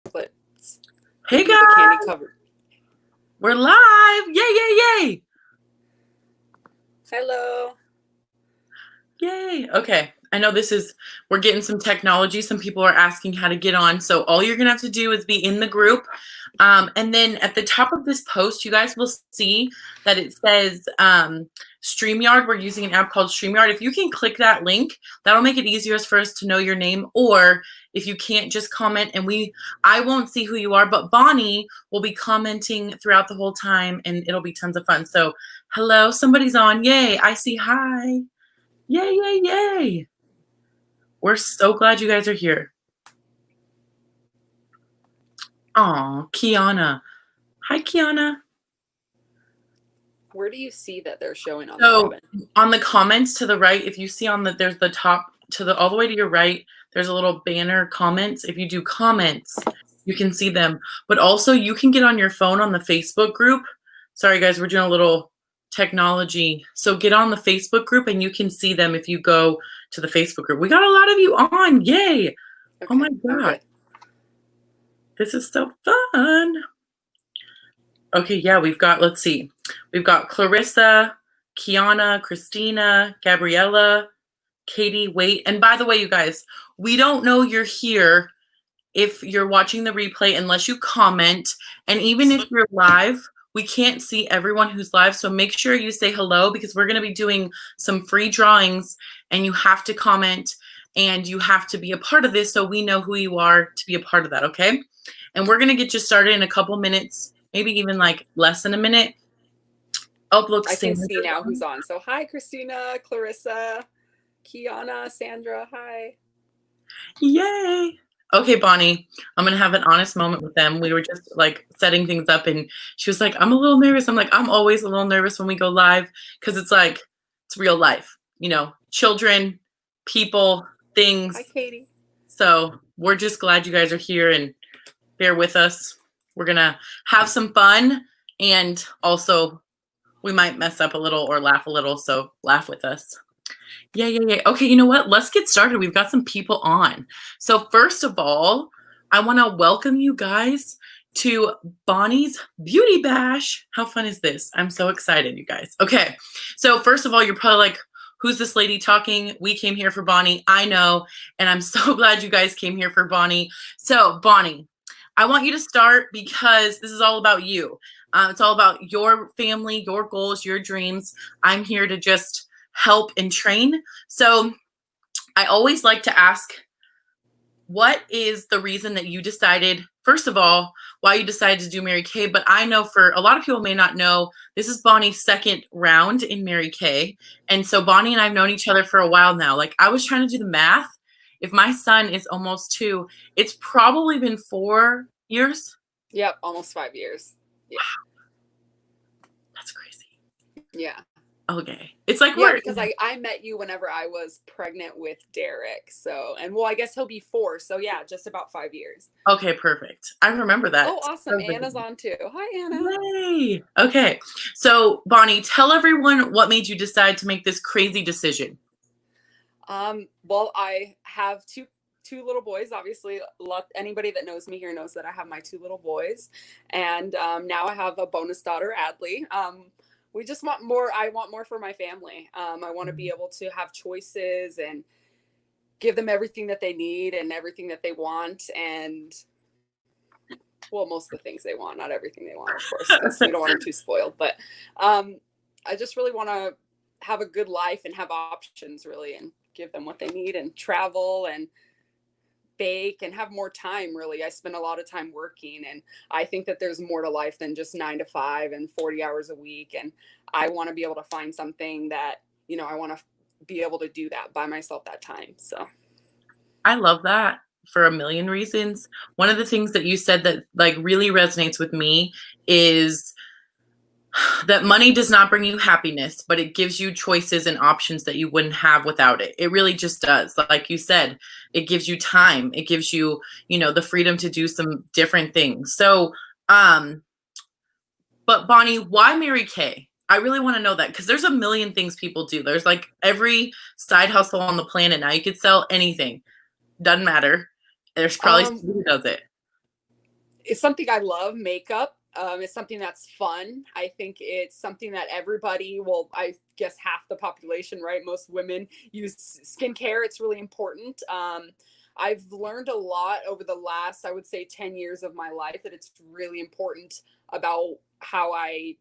But Hey the candy guys, covered. we're live! Yay, yay, yay! Hello. Yay! Okay, I know we're getting some technology. Some people are asking how to get on. So all you're gonna have to do is be in the group. And then at the top of this post, you guys will see that it says StreamYard. We're using an app called StreamYard. If you can click that link, that'll make it easier for us to know your name. Or if you can't, just comment and I won't see who you are, but Bonnie will be commenting throughout the whole time and it'll be tons of fun. So hello, somebody's on. Yay, I see hi. Yay, yay, yay. We're so glad you guys are here. Aw, Kiana. Hi, Kiana. Where do you see that they're showing on So the on the comments to the right, if you see there's the top all the way to your right, there's a little banner comments. If you do comments, you can see them. But also you can get on your phone on the Facebook group. Sorry guys, we're doing a little technology. So get on the Facebook group and you can see them if you go to the Facebook group. We got a lot of you on. Yay. Okay. Oh my God. This is so fun. Okay, yeah, let's see. We've got Clarissa, Kiana, Christina, Gabriella, Katie, wait. And by the way, you guys, we don't know you're here if you're watching the replay unless you comment. And even if you're live, we can't see everyone who's live. So make sure you say hello because we're going to be doing some free drawings and you have to comment and you have to be a part of this so we know who you are to be a part of that, okay? And we're going to get you started in a couple minutes, maybe even like less than a minute. Oh, look, I can see now who's on. So hi, Christina, Clarissa, Kiana, Sandra, hi. Yay. Okay, Bonnie, I'm going to have an honest moment with them. We were just like setting things up and she was like, I'm a little nervous. I'm like, I'm always a little nervous when we go live because it's like, it's real life, children, people, things. Hi, Katie. So we're just glad you guys are here and bear with us. We're going to have some fun and also we might mess up a little or laugh a little. So laugh with us. Yeah. Okay, you know what? Let's get started. We've got some people on. So first of all, I want to welcome you guys to Bonnie's Beauty Bash. How fun is this? I'm so excited, you guys. Okay, so first of all, you're probably like, who's this lady talking? We came here for Bonnie. I know, and I'm so glad you guys came here for Bonnie. So Bonnie, I want you to start because this is all about you. It's all about your family, your goals, your dreams. I'm here to just help and train. So I always like to ask, what is the reason that you decided, first of all, why you decided to do Mary Kay? But I know for a lot of people may not know, this is Bonnie's second round in Mary Kay. And so Bonnie and I have known each other for a while now. Like I was trying to do the math. If my son is almost 2, it's probably been 4 years. Yep, almost 5 years. Yeah. That's crazy. Yeah. Okay. It's like because I met you whenever I was pregnant with Derek. So, and well, I guess he'll be 4. So yeah, just about 5 years. Okay, perfect. I remember that. Oh, awesome. Anna's on too. Hi, Anna. Yay. Okay. So Bonnie, tell everyone what made you decide to make this crazy decision. Well, I have two little boys. Obviously, anybody that knows me here knows that I have my 2 little boys. And now I have a bonus daughter, Adley. We just want more. I want more for my family. I want to be able to have choices and give them everything that they need and everything that they want. And well, most of the things they want, not everything they want, of course, because you don't want them too spoiled. But I just really want to have a good life and have options, really, and give them what they need and travel and bake and have more time. Really, I spend a lot of time working, and I think that there's more to life than just 9 to 5 and 40 hours a week. And I want to be able to find something that, I want to be able to do that by myself that time. So I love that for a million reasons. One of the things that you said that like really resonates with me is that money does not bring you happiness, but it gives you choices and options that you wouldn't have without it. It really just does. Like you said, it gives you time. It gives you, the freedom to do some different things. So, but Bonnie, why Mary Kay? I really want to know that because there's a million things people do. There's like every side hustle on the planet now. You could sell anything. Doesn't matter. There's probably somebody who does it. it's something I love, makeup. It's something that's fun. I think it's something that everybody, well, I guess half the population, right? Most women use skincare. It's really important. I've learned a lot over the last, I would say, 10 years of my life that it's really important about how I,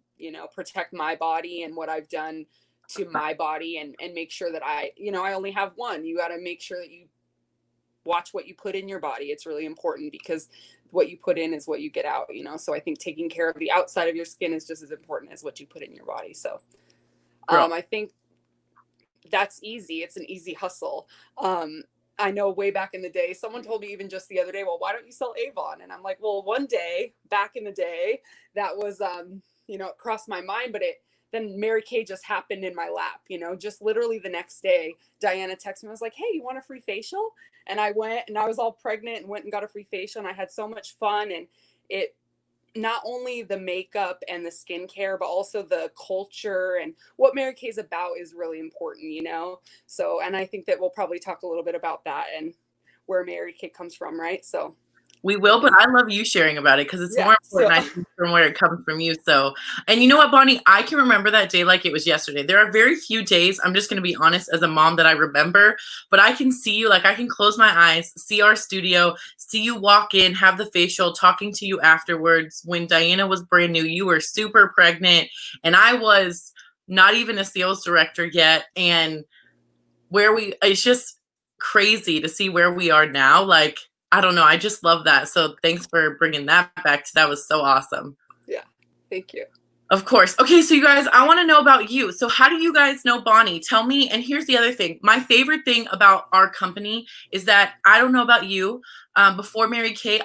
protect my body and what I've done to my body, and make sure that I only have one. You got to make sure that you watch what you put in your body. It's really important because what you put in is what you get out, so I think taking care of the outside of your skin is just as important as what you put in your body. So I think that's easy. It's an easy hustle. I know way back in the day, someone told me even just the other day, well, why don't you sell Avon? And I'm like, well, one day back in the day that was, it crossed my mind, but then Mary Kay just happened in my lap, just literally the next day. Diana texted me, I was like, hey, you want a free facial? And I went, and I was all pregnant and went and got a free facial, and I had so much fun. And it, not only the makeup and the skincare, but also the culture and what Mary Kay is about is really important, So, and I think that we'll probably talk a little bit about that and where Mary Kay comes from, right? So we will, but I love you sharing about it because it's more important, I think, from where it comes from you. So, and you know what, Bonnie, I can remember that day like it was yesterday. There are very few days, I'm just going to be honest, as a mom, that I remember, but I can see you, like I can close my eyes, see our studio, see you walk in, have the facial, talking to you afterwards. When Diana was brand new, you were super pregnant, and I was not even a sales director yet. And it's just crazy to see where we are now. Like, I don't know. I just love that. So thanks for bringing that back. That was so awesome. Yeah. Thank you. Of course. Okay. So you guys, I want to know about you. So how do you guys know Bonnie? Tell me. And here's the other thing. My favorite thing about our company is that I don't know about you. Before Mary Kay,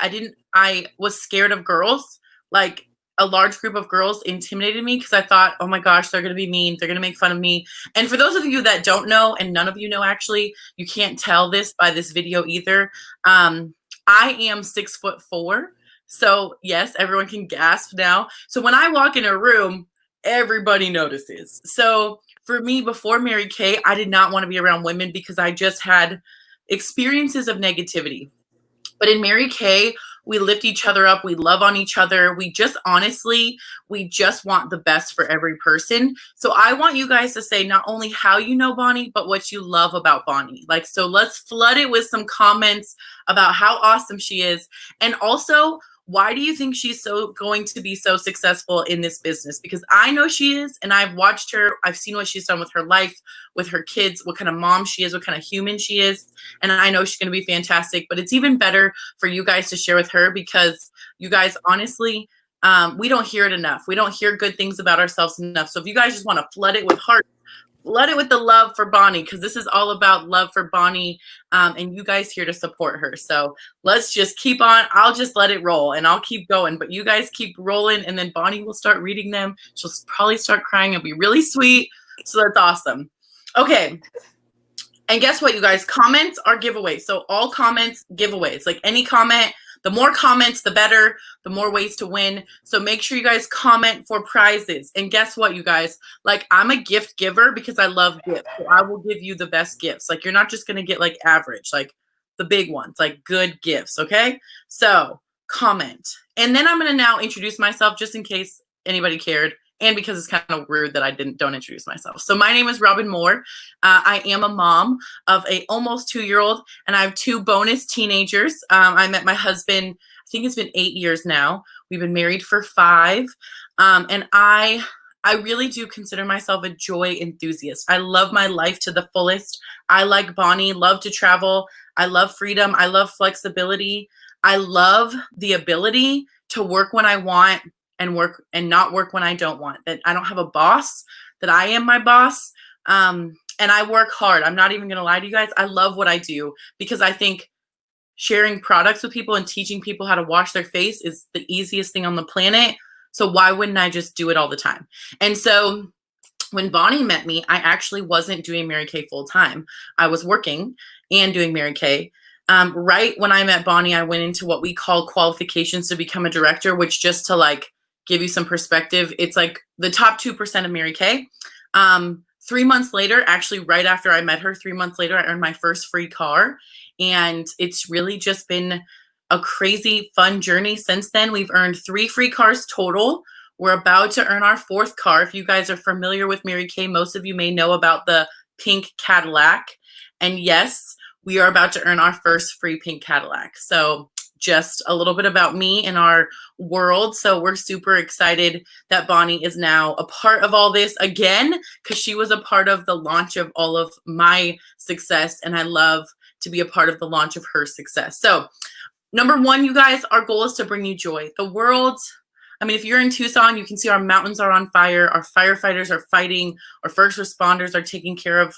I was scared of girls. Like, a large group of girls intimidated me because I thought, oh my gosh, they're going to be mean. They're going to make fun of me. And for those of you that don't know, and none of you know, actually, you can't tell this by this video either. I am 6'4". So yes, everyone can gasp now. So when I walk in a room, everybody notices. So for me, before Mary Kay, I did not want to be around women because I just had experiences of negativity. But in Mary Kay, we lift each other up. We love on each other. We just want the best for every person. So I want you guys to say not only how you know Bonnie, but what you love about Bonnie. Like, so let's flood it with some comments about how awesome she is. And also, why do you think she's going to be so successful in this business? Because I know she is, and I've watched her. I've seen what she's done with her life, with her kids, what kind of mom she is, what kind of human she is. And I know she's going to be fantastic, but it's even better for you guys to share with her because you guys, honestly, we don't hear it enough. We don't hear good things about ourselves enough. So if you guys just want to flood it with heart, flood it with the love for Bonnie, because this is all about love for Bonnie, and you guys here to support her. So let's just keep on. I'll just let it roll and I'll keep going, but you guys keep rolling, and then Bonnie will start reading them. She'll probably start crying. It'll be really sweet. So that's awesome. Okay. And guess what, you guys? Comments are giveaways. So all comments, giveaways. Like any comment, the more comments, the better, the more ways to win. So make sure you guys comment for prizes. And guess what, you guys? Like, I'm a gift giver because I love gifts. So I will give you the best gifts. Like, you're not just going to get like average, like the big ones, like good gifts. Okay. So comment. And then I'm going to now introduce myself just in case anybody cared. And because it's kind of rude that I don't introduce myself. So my name is Robin Moore. I am a mom of a almost 2-year-old, and I have 2 bonus teenagers. I met my husband, I think it's been 8 years now. We've been married for 5. And I really do consider myself a joy enthusiast. I love my life to the fullest. I, like Bonnie, love to travel. I love freedom. I love flexibility. I love the ability to work when I want and not work when I don't want. That I don't have a boss, that I am my boss. And I work hard. I'm not even going to lie to you guys. I love what I do because I think sharing products with people and teaching people how to wash their face is the easiest thing on the planet. So why wouldn't I just do it all the time? And so when Bonnie met me, I actually wasn't doing Mary Kay full time. I was working and doing Mary Kay. Right when I met Bonnie, I went into what we call qualifications to become a director, which, just to like give you some perspective, it's like the top 2% of Mary Kay. 3 months later, actually right after I met her, 3 months later, I earned my first free car. And it's really just been a crazy fun journey since then. We've earned 3 free cars total. We're about to earn our 4th car. If you guys are familiar with Mary Kay, most of you may know about the pink Cadillac. And yes, we are about to earn our first free pink Cadillac. So just a little bit about me and our world. So we're super excited that Bonnie is now a part of all this again, because she was a part of the launch of all of my success. And I love to be a part of the launch of her success. So number 1, you guys, our goal is to bring you joy. The world, I mean, if you're in Tucson, you can see our mountains are on fire. Our firefighters are fighting. Our first responders are taking care of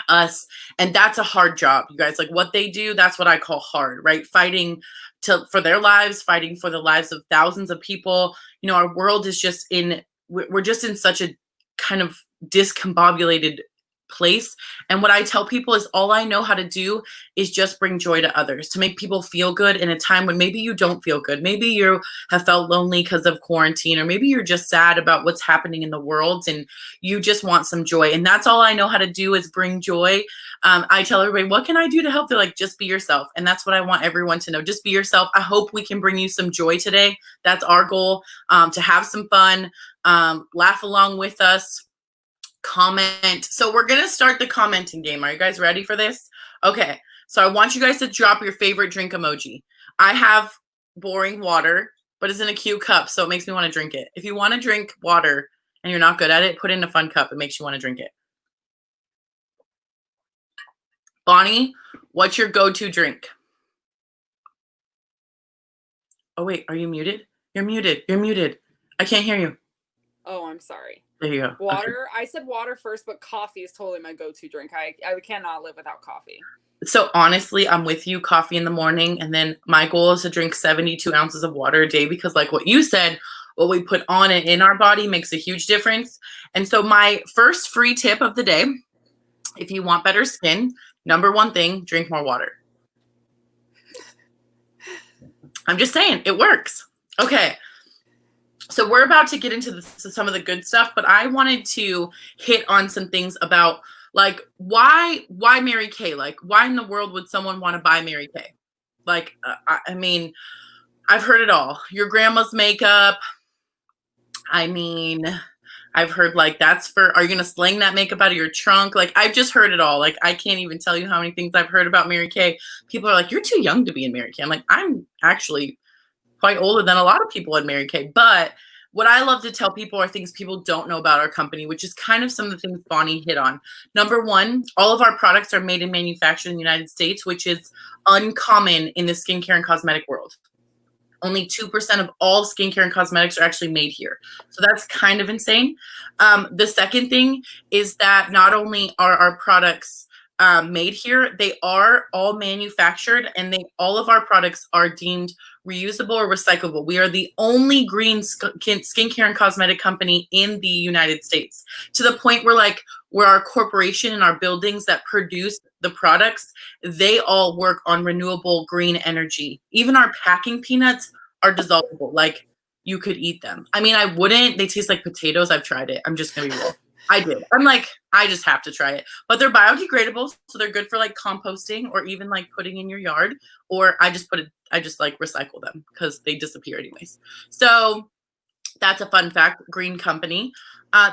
us. And that's a hard job, you guys. Like what they do, that's what I call hard, right? Fighting for their lives, fighting for the lives of thousands of people. You know, our world is just we're just in such a kind of discombobulated place. And what I tell people is all I know how to do is just bring joy to others, to make people feel good in a time when maybe you don't feel good. Maybe you have felt lonely because of quarantine, or maybe you're just sad about what's happening in the world and you just want some joy. And that's all I know how to do is bring joy. I tell everybody, what can I do to help? They're like, just be yourself. And that's what I want everyone to know. Just be yourself. I hope we can bring you some joy today. That's our goal, to have some fun, laugh along with us. Comment. So we're going to start the commenting game. Are you guys ready for this? Okay. So I want you guys to drop your favorite drink emoji. I have boring water, but it's in a cute cup, so it makes me want to drink it. If you want to drink water and you're not good at it, put it in a fun cup. It makes you want to drink it. Bonnie, what's your go-to drink? Oh, wait. Are you muted? You're muted. You're muted. I can't hear you. Oh, I'm sorry. There you go. Water. Okay. I said water first, but coffee is totally my go-to drink. I cannot live without coffee. So honestly, I'm with you. Coffee in the morning. And then my goal is to drink 72 ounces of water a day, because like what you said, what we put on it in our body makes a huge difference. And so my first free tip of the day, if you want better skin, number 1 thing, drink more water. I'm just saying, it works. Okay. So we're about to get into some of the good stuff, but I wanted to hit on some things about like why Mary Kay? Like why in the world would someone want to buy Mary Kay? Like, I mean, I've heard it all. Your grandma's makeup. I mean, I've heard like are you going to sling that makeup out of your trunk? Like I've just heard it all. Like I can't even tell you how many things I've heard about Mary Kay. People are like, you're too young to be in Mary Kay. I'm like, I'm actually quite older than a lot of people in Mary Kay. But what I love to tell people are things people don't know about our company, which is kind of some of the things Bonnie hit on. Number 1, all of our products are made and manufactured in the United States, which is uncommon in the skincare and cosmetic world. Only 2% of all skincare and cosmetics are actually made here. So that's kind of insane. The second thing is that not only are our products made here, they are all manufactured, and all of our products are deemed reusable or recyclable. We are the only green skincare and cosmetic company in the United States, to the point where our corporation and our buildings that produce the products, they all work on renewable green energy. Even our packing peanuts are dissolvable. Like you could eat them. I mean, I wouldn't. They taste like potatoes. I've tried it. I'm just going to be real. I did. I'm like, I just have to try it. But they're biodegradable, so they're good for like composting or even like putting in your yard. Or I just like recycle them because they disappear anyways. So that's a fun fact. Green company.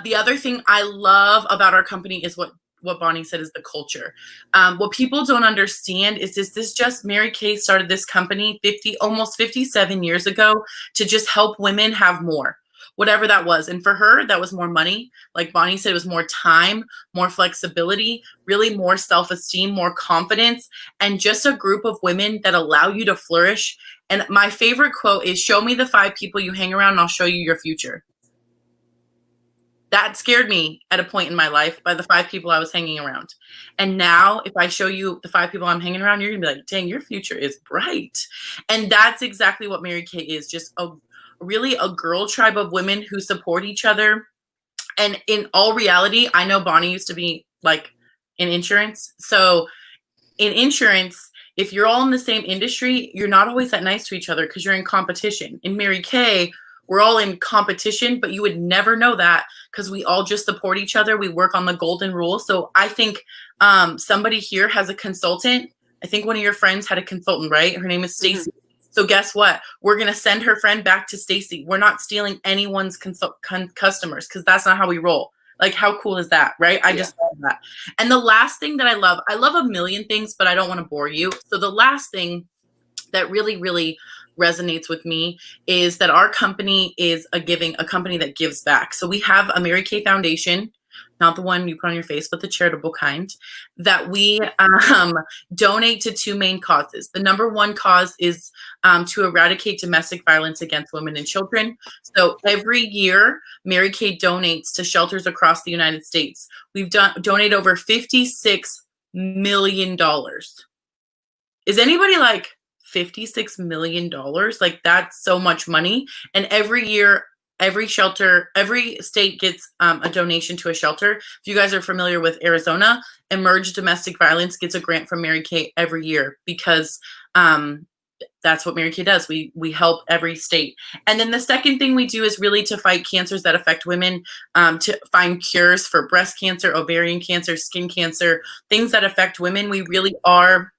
The other thing I love about our company is what Bonnie said is the culture. What people don't understand is this just Mary Kay started this company almost 57 years ago to just help women have more. Whatever that was. And for her, that was more money. Like Bonnie said, it was more time, more flexibility, really more self-esteem, more confidence, and just a group of women that allow you to flourish. And my favorite quote is, show me the 5 people you hang around and I'll show you your future. That scared me at a point in my life by the 5 people I was hanging around. And now if I show you the 5 people I'm hanging around, you're going to be like, dang, your future is bright. And that's exactly what Mary Kay is, just really a girl tribe of women who support each other. And in all reality, I know Bonnie used to be like in insurance. So in insurance, if you're all in the same industry, you're not always that nice to each other because you're in competition. In Mary Kay, we're all in competition, but you would never know that because we all just support each other. We work on the golden rule. So I think somebody here has a consultant. I think one of your friends had a consultant, right? Her name is Stacy. So guess what? We're going to send her friend back to Stacy. We're not stealing anyone's customers because that's not how we roll. Like, how cool is that, right? I just love that. And the last thing that I love a million things, but I don't want to bore you. So the last thing that really, really resonates with me is that our company is a company that gives back. So we have a Mary Kay Foundation, not the one you put on your face, but the charitable kind, that we donate to two main causes. The number one cause is to eradicate domestic violence against women and children. So every year, Mary Kay donates to shelters across the United States. We've donated over $56 million. Is anybody like $56 million? Like, that's so much money. And every year, every state gets a donation to a shelter. If you guys are familiar with Arizona, Emerge Domestic Violence gets a grant from Mary Kay every year because that's what Mary Kay does. We help every state. And then the second thing we do is really to fight cancers that affect women, to find cures for breast cancer, ovarian cancer, skin cancer, things that affect women. We really are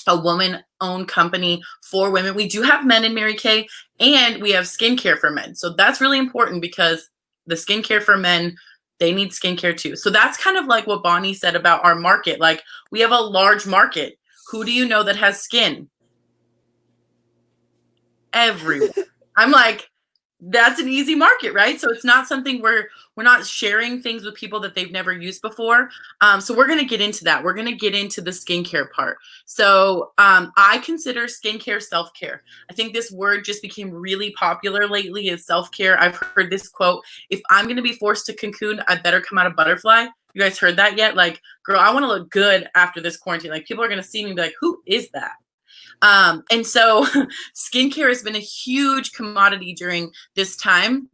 a woman-owned company for women. We do have men in Mary Kay, and we have skincare for men. So that's really important because the skincare for men, they need skincare too. So that's kind of like what Bonnie said about our market. Like, we have a large market. Who do you know that has skin? Everyone. I'm like, that's an easy market, right? So it's not something we're not sharing things with people that they've never used before. So we're going to get into that. We're going to get into the skincare part. So I consider skincare self-care. I think this word just became really popular lately, is self-care. I've heard this quote: if I'm going to be forced to cocoon, I better come out a butterfly. You guys heard that yet? Like, girl, I want to look good after this quarantine. Like, people are going to see me and be like, who is that? And so skincare has been a huge commodity during this time.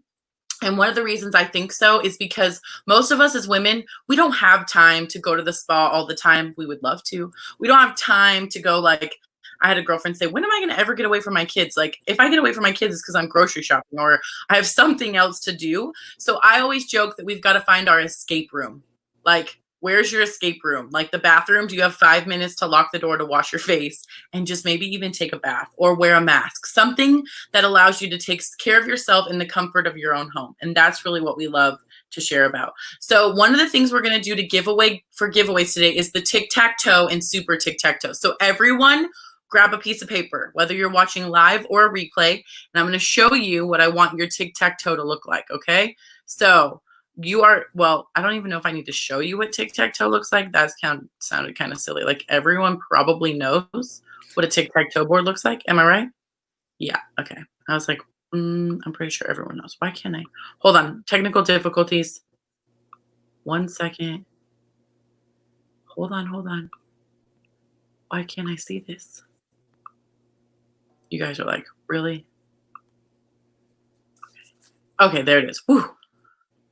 And one of the reasons I think so is because most of us as women, we don't have time to go to the spa all the time. We would love to. We don't have time to go. Like, I had a girlfriend say, when am I going to ever get away from my kids? Like, if I get away from my kids, it's because I'm grocery shopping or I have something else to do. So I always joke that we've got to find our escape room. Like, where's your escape room? Like, the bathroom, do you have 5 minutes to lock the door to wash your face and just maybe even take a bath or wear a mask? Something that allows you to take care of yourself in the comfort of your own home. And that's really what we love to share about. So one of the things we're going to do to giveaways today is the tic-tac-toe and super tic-tac-toe. So everyone grab a piece of paper, whether you're watching live or a replay, and I'm going to show you what I want your tic-tac-toe to look like, okay? So I don't even know if I need to show you what tic-tac-toe looks like. That sounded kind of silly. Like, everyone probably knows what a tic-tac-toe board looks like. Am I right? Yeah, okay. I was like, I'm pretty sure everyone knows. Why can't I? Hold on. Technical difficulties. 1 second. Hold on. Why can't I see this? You guys are like, really? Okay, there it is. Whew.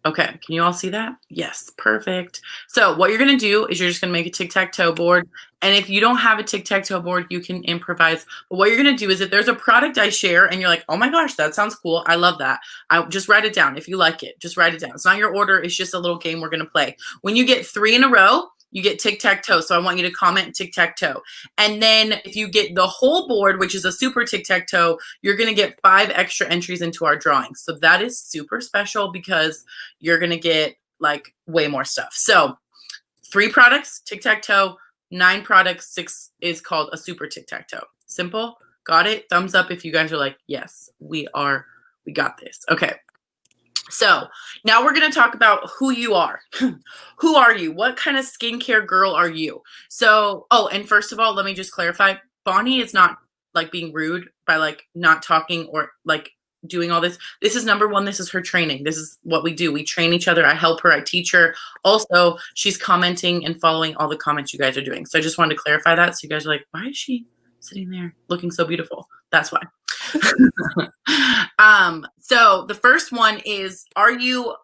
Okay, can you all see that? Yes, perfect. So what you're going to do is you're just going to make a tic-tac-toe board. And if you don't have a tic-tac-toe board, you can improvise. But what you're going to do is, if there's a product I share and you're like, oh my gosh, that sounds cool, I love that, just write it down. If you like it, just write it down. It's not your order. It's just a little game we're going to play. When you get 3 in a row, you get tic-tac-toe. So I want you to comment tic-tac-toe. And then if you get the whole board, which is a super tic-tac-toe, you're going to get 5 extra entries into our drawing. So that is super special because you're going to get like way more stuff. So 3 products, tic-tac-toe, 9 products, 6 is called a super tic-tac-toe. Simple. Got it? Thumbs up if you guys are like, yes, we got this. Okay. So now we're going to talk about who you are. Who are you? What kind of skincare girl are you? So, and first of all, let me just clarify. Bonnie is not like being rude by like not talking or like doing all this. This is number one. This is her training. This is what we do. We train each other. I help her. I teach her. Also, she's commenting and following all the comments you guys are doing. So I just wanted to clarify that. So you guys are like, why is she sitting there looking so beautiful? That's why. So the first one is, you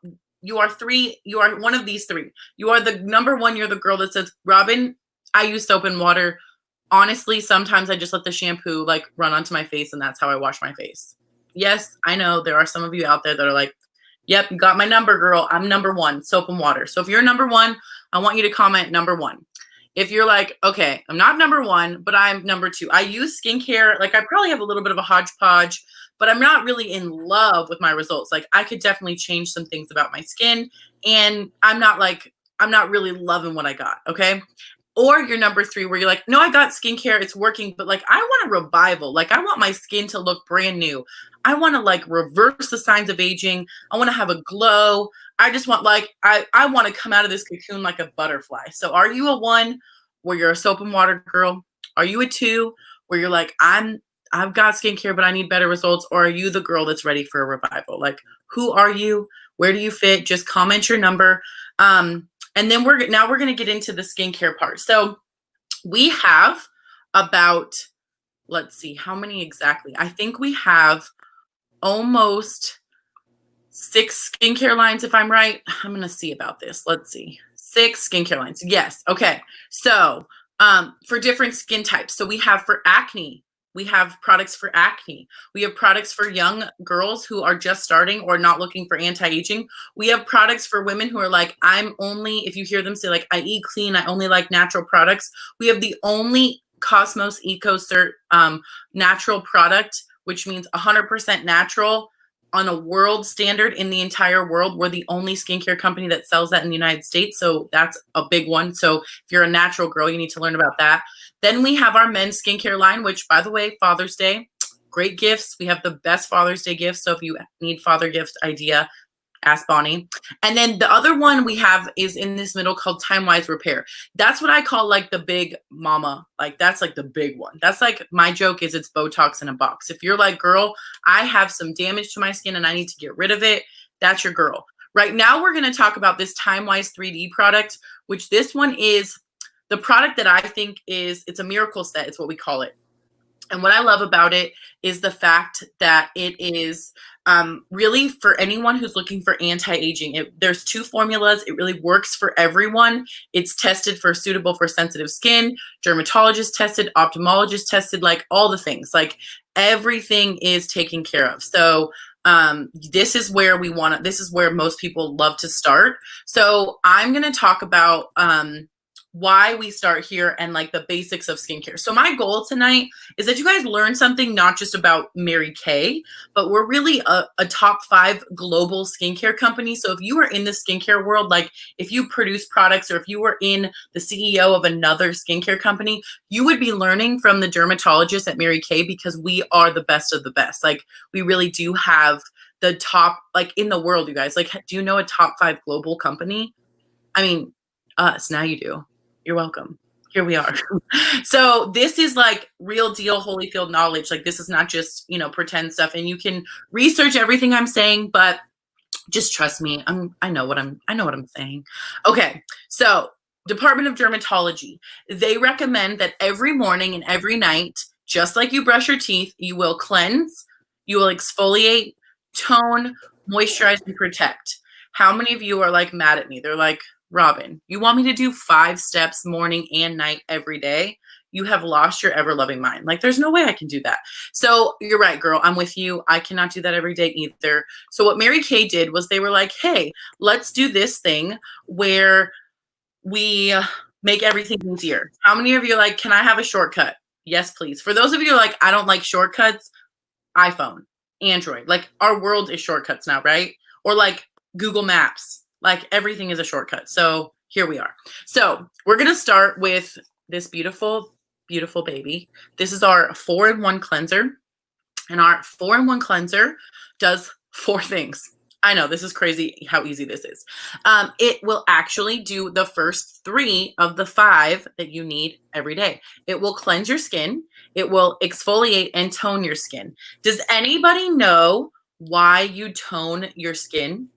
are one of these 3. You are the number one. You're the girl that says, Robin, I use soap and water. Honestly, sometimes I just let the shampoo like run onto my face and that's how I wash my face. Yes, I know there are some of you out there that are like, yep, you got my number, girl. I'm number 1, soap and water. So if you're number 1, I want you to comment number 1. if you're like, okay, I'm not number one, but I'm number two. I use skincare. Like I probably have a little bit of a hodgepodge, but I'm not really in love with my results. Like I could definitely change some things about my skin, and I'm not really loving what I got. Okay. Or you're number three where you're like, no, I got skincare, it's working, but like I want a revival. Like I want my skin to look brand new. I want to like reverse the signs of aging. I want to have a glow. I just want like I want to come out of this cocoon like a butterfly. So are you a one where you're a soap and water girl? Are you a two where you're like, I've got skincare, but I need better results? Or are you the girl that's ready for a revival? Like, who are you? Where do you fit? Just comment your number. And then we're going to get into the skincare part. So we have about, let's see, how many exactly? I think we have almost 6 skincare lines, if I'm right. I'm going to see about this. Let's see. 6 skincare lines. Yes. Okay. So for different skin types. So we have for acne. We have products for acne. We have products for young girls who are just starting or not looking for anti-aging. We have products for women who are like, if you hear them say like, I eat clean, I only like natural products. We have the only Cosmos EcoCert natural product, which means 100% natural on a world standard in the entire world. We're the only skincare company that sells that in the United States. So that's a big one. So if you're a natural girl, you need to learn about that. Then we have our men's skincare line, which by the way, Father's Day, great gifts. We have the best Father's Day gifts. So if you need father gift idea, ask Bonnie. And then the other one we have is in this middle called Time Wise Repair. That's what I call like the big mama. Like that's like the big one. That's like my joke is it's Botox in a box. If you're like, girl, I have some damage to my skin and I need to get rid of it, that's your girl. Right now we're going to talk about this Time Wise 3D product, which this one is the product that I think it's a miracle set. It's what we call it. And what I love about it is the fact that it is really for anyone who's looking for anti-aging. There's 2 formulas. It really works for everyone. It's tested for suitable for sensitive skin, dermatologist tested, ophthalmologist tested, like all the things. Like everything is taken care of. So this is where this is where most people love to start. So I'm going to talk about why we start here and like the basics of skincare. So my goal tonight is that you guys learn something not just about Mary Kay, but we're really a top 5 global skincare company. So if you are in the skincare world, like if you produce products or if you were in the CEO of another skincare company, you would be learning from the dermatologists at Mary Kay because we are the best of the best. Like we really do have the top, like in the world, you guys. Like, do you know a top 5 global company? I mean, us, now you do. You're welcome. Here we are. So this is like real deal Holyfield knowledge. Like this is not just, pretend stuff, and you can research everything I'm saying, but just trust me. I know what I'm saying. Okay. So Department of Dermatology, they recommend that every morning and every night, just like you brush your teeth, you will cleanse, you will exfoliate, tone, moisturize, and protect. How many of you are like mad at me? They're like, Robin, you want me to do 5 steps morning and night every day? You have lost your ever-loving mind. Like, there's no way I can do that. So you're right, girl. I'm with you. I cannot do that every day either. So what Mary Kay did was they were like, hey, let's do this thing where we make everything easier. How many of you are like, can I have a shortcut? Yes, please. For those of you who are like, I don't like shortcuts, iPhone, Android. Like, our world is shortcuts now, right? Or like Google Maps. Like everything is a shortcut. So here we are. So we're going to start with this beautiful, beautiful baby. This is our 4-in-1 cleanser. And our 4-in-1 cleanser does 4 things. I know this is crazy how easy this is. It will actually do the first 3 of the 5 that you need every day. It will cleanse your skin. It will exfoliate and tone your skin. Does anybody know why you tone your skin?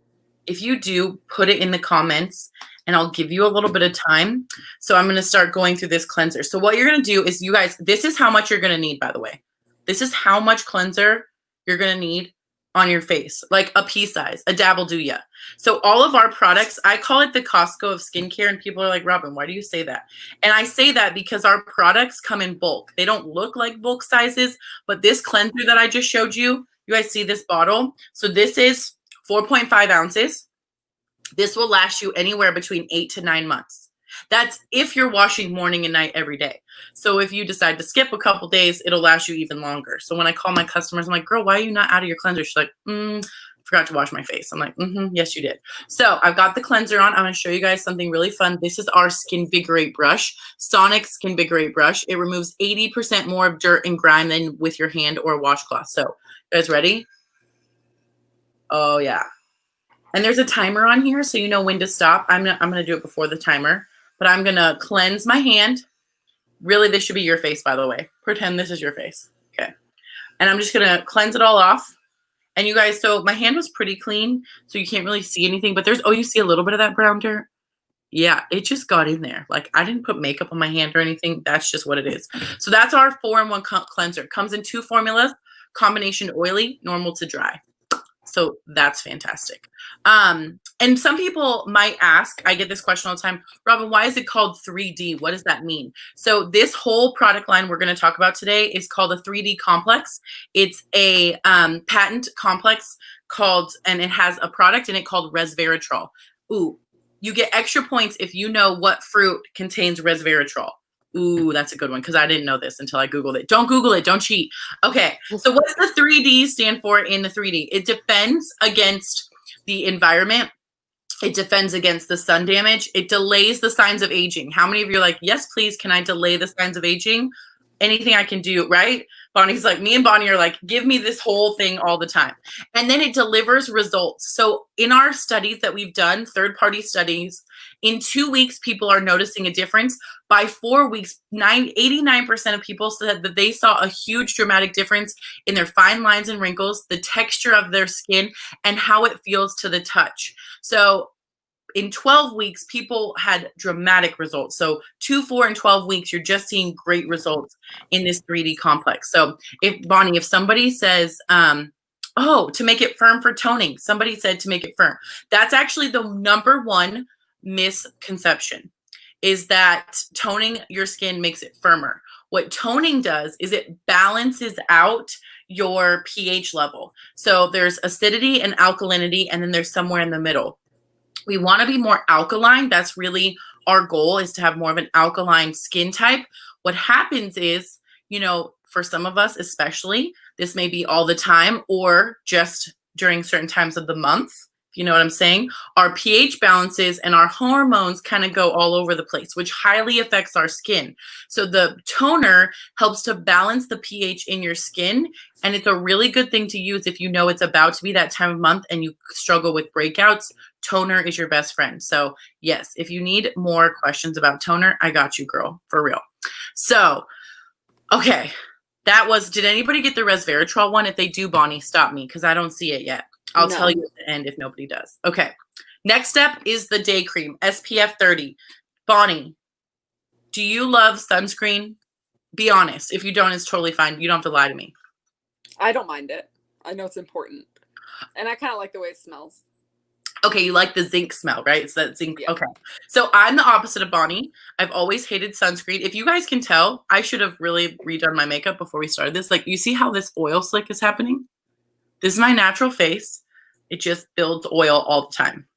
If you do, put it in the comments and I'll give you a little bit of time. So I'm going to start going through this cleanser. So what you're going to do is, you guys, this is how much you're going to need, by the way. This is how much cleanser you're going to need on your face, like a pea size, a dab will do ya. So all of our products, I call it the Costco of skincare, and people are like, Robin, why do you say that? And I say that because our products come in bulk. They don't look like bulk sizes, but this cleanser that I just showed you, you guys see this bottle? So this is 4.5 ounces. This will last you anywhere between 8 to 9 months. That's if you're washing morning and night every day. So if you decide to skip a couple days, it'll last you even longer. So when I call my customers, I'm like, girl, why are you not out of your cleanser? She's like, forgot to wash my face. I'm like, yes, you did. So I've got the cleanser on. I'm going to show you guys something really fun. This is our Skinvigorate brush, Sonic Skinvigorate brush. It removes 80% more of dirt and grime than with your hand or a washcloth. So you guys ready? Oh yeah. And there's a timer on here, so you know when to stop. I'm gonna do it before the timer, but I'm gonna cleanse my hand. Really, this should be your face, by the way. Pretend this is your face. Okay. And I'm just gonna cleanse it all off. And you guys, so my hand was pretty clean, so you can't really see anything, but you see a little bit of that brown dirt? Yeah, it just got in there. Like, I didn't put makeup on my hand or anything. That's just what it is. So that's our 4-in-1 cleanser. Comes in 2 formulas, combination oily, normal to dry. So that's fantastic. And some people might ask, I get this question all the time, Robin, why is it called 3D? What does that mean? So this whole product line we're going to talk about today is called a 3D complex. It's a patent complex and it has a product in it called resveratrol. Ooh, you get extra points if you know what fruit contains resveratrol. Ooh, that's a good one because I didn't know this until I Googled it. Don't Google it. Don't cheat. Okay, so what does the 3D stand for in the 3D? It defends against the environment. It defends against the sun damage. It delays the signs of aging. How many of you are like, yes, please, can I delay the signs of aging? Anything I can do, right? Bonnie's like, me and Bonnie are like, give me this whole thing all the time. And then it delivers results. So in our studies that we've done, third-party studies, in 2 weeks, people are noticing a difference. By 4 weeks, 89% of people said that they saw a huge dramatic difference in their fine lines and wrinkles, the texture of their skin, and how it feels to the touch. So in 12 weeks, people had dramatic results. So 2, 4, and 12 weeks, you're just seeing great results in this 3D complex. So if somebody says, oh, to make it firm for toning, somebody said to make it firm. That's actually the #1 misconception, is that toning your skin makes it firmer. What toning does is it balances out your pH level. So there's acidity and alkalinity, and then there's somewhere in the middle. We want to be more alkaline. That's really our goal, is to have more of an alkaline skin type. What happens is, for some of us especially, this may be all the time or just during certain times of the month. You know what I'm saying? Our pH balances and our hormones kind of go all over the place, which highly affects our skin. So the toner helps to balance the pH in your skin. And it's a really good thing to use if you know it's about to be that time of month and you struggle with breakouts. Toner is your best friend. So yes, if you need more questions about toner, I got you, girl, for real. So, okay, did anybody get the resveratrol one? If they do, Bonnie, stop me because I don't see it yet. I'll tell you at the end if nobody does. Okay. Next step is the day cream, SPF 30. Bonnie, do you love sunscreen? Be honest. If you don't, it's totally fine. You don't have to lie to me. I don't mind it. I know it's important. And I kind of like the way it smells. Okay, you like the zinc smell, right? It's that zinc. Yeah. Okay. So I'm the opposite of Bonnie. I've always hated sunscreen. If you guys can tell, I should have really redone my makeup before we started this. Like, you see how this oil slick is happening? This is my natural face. It just builds oil all the time.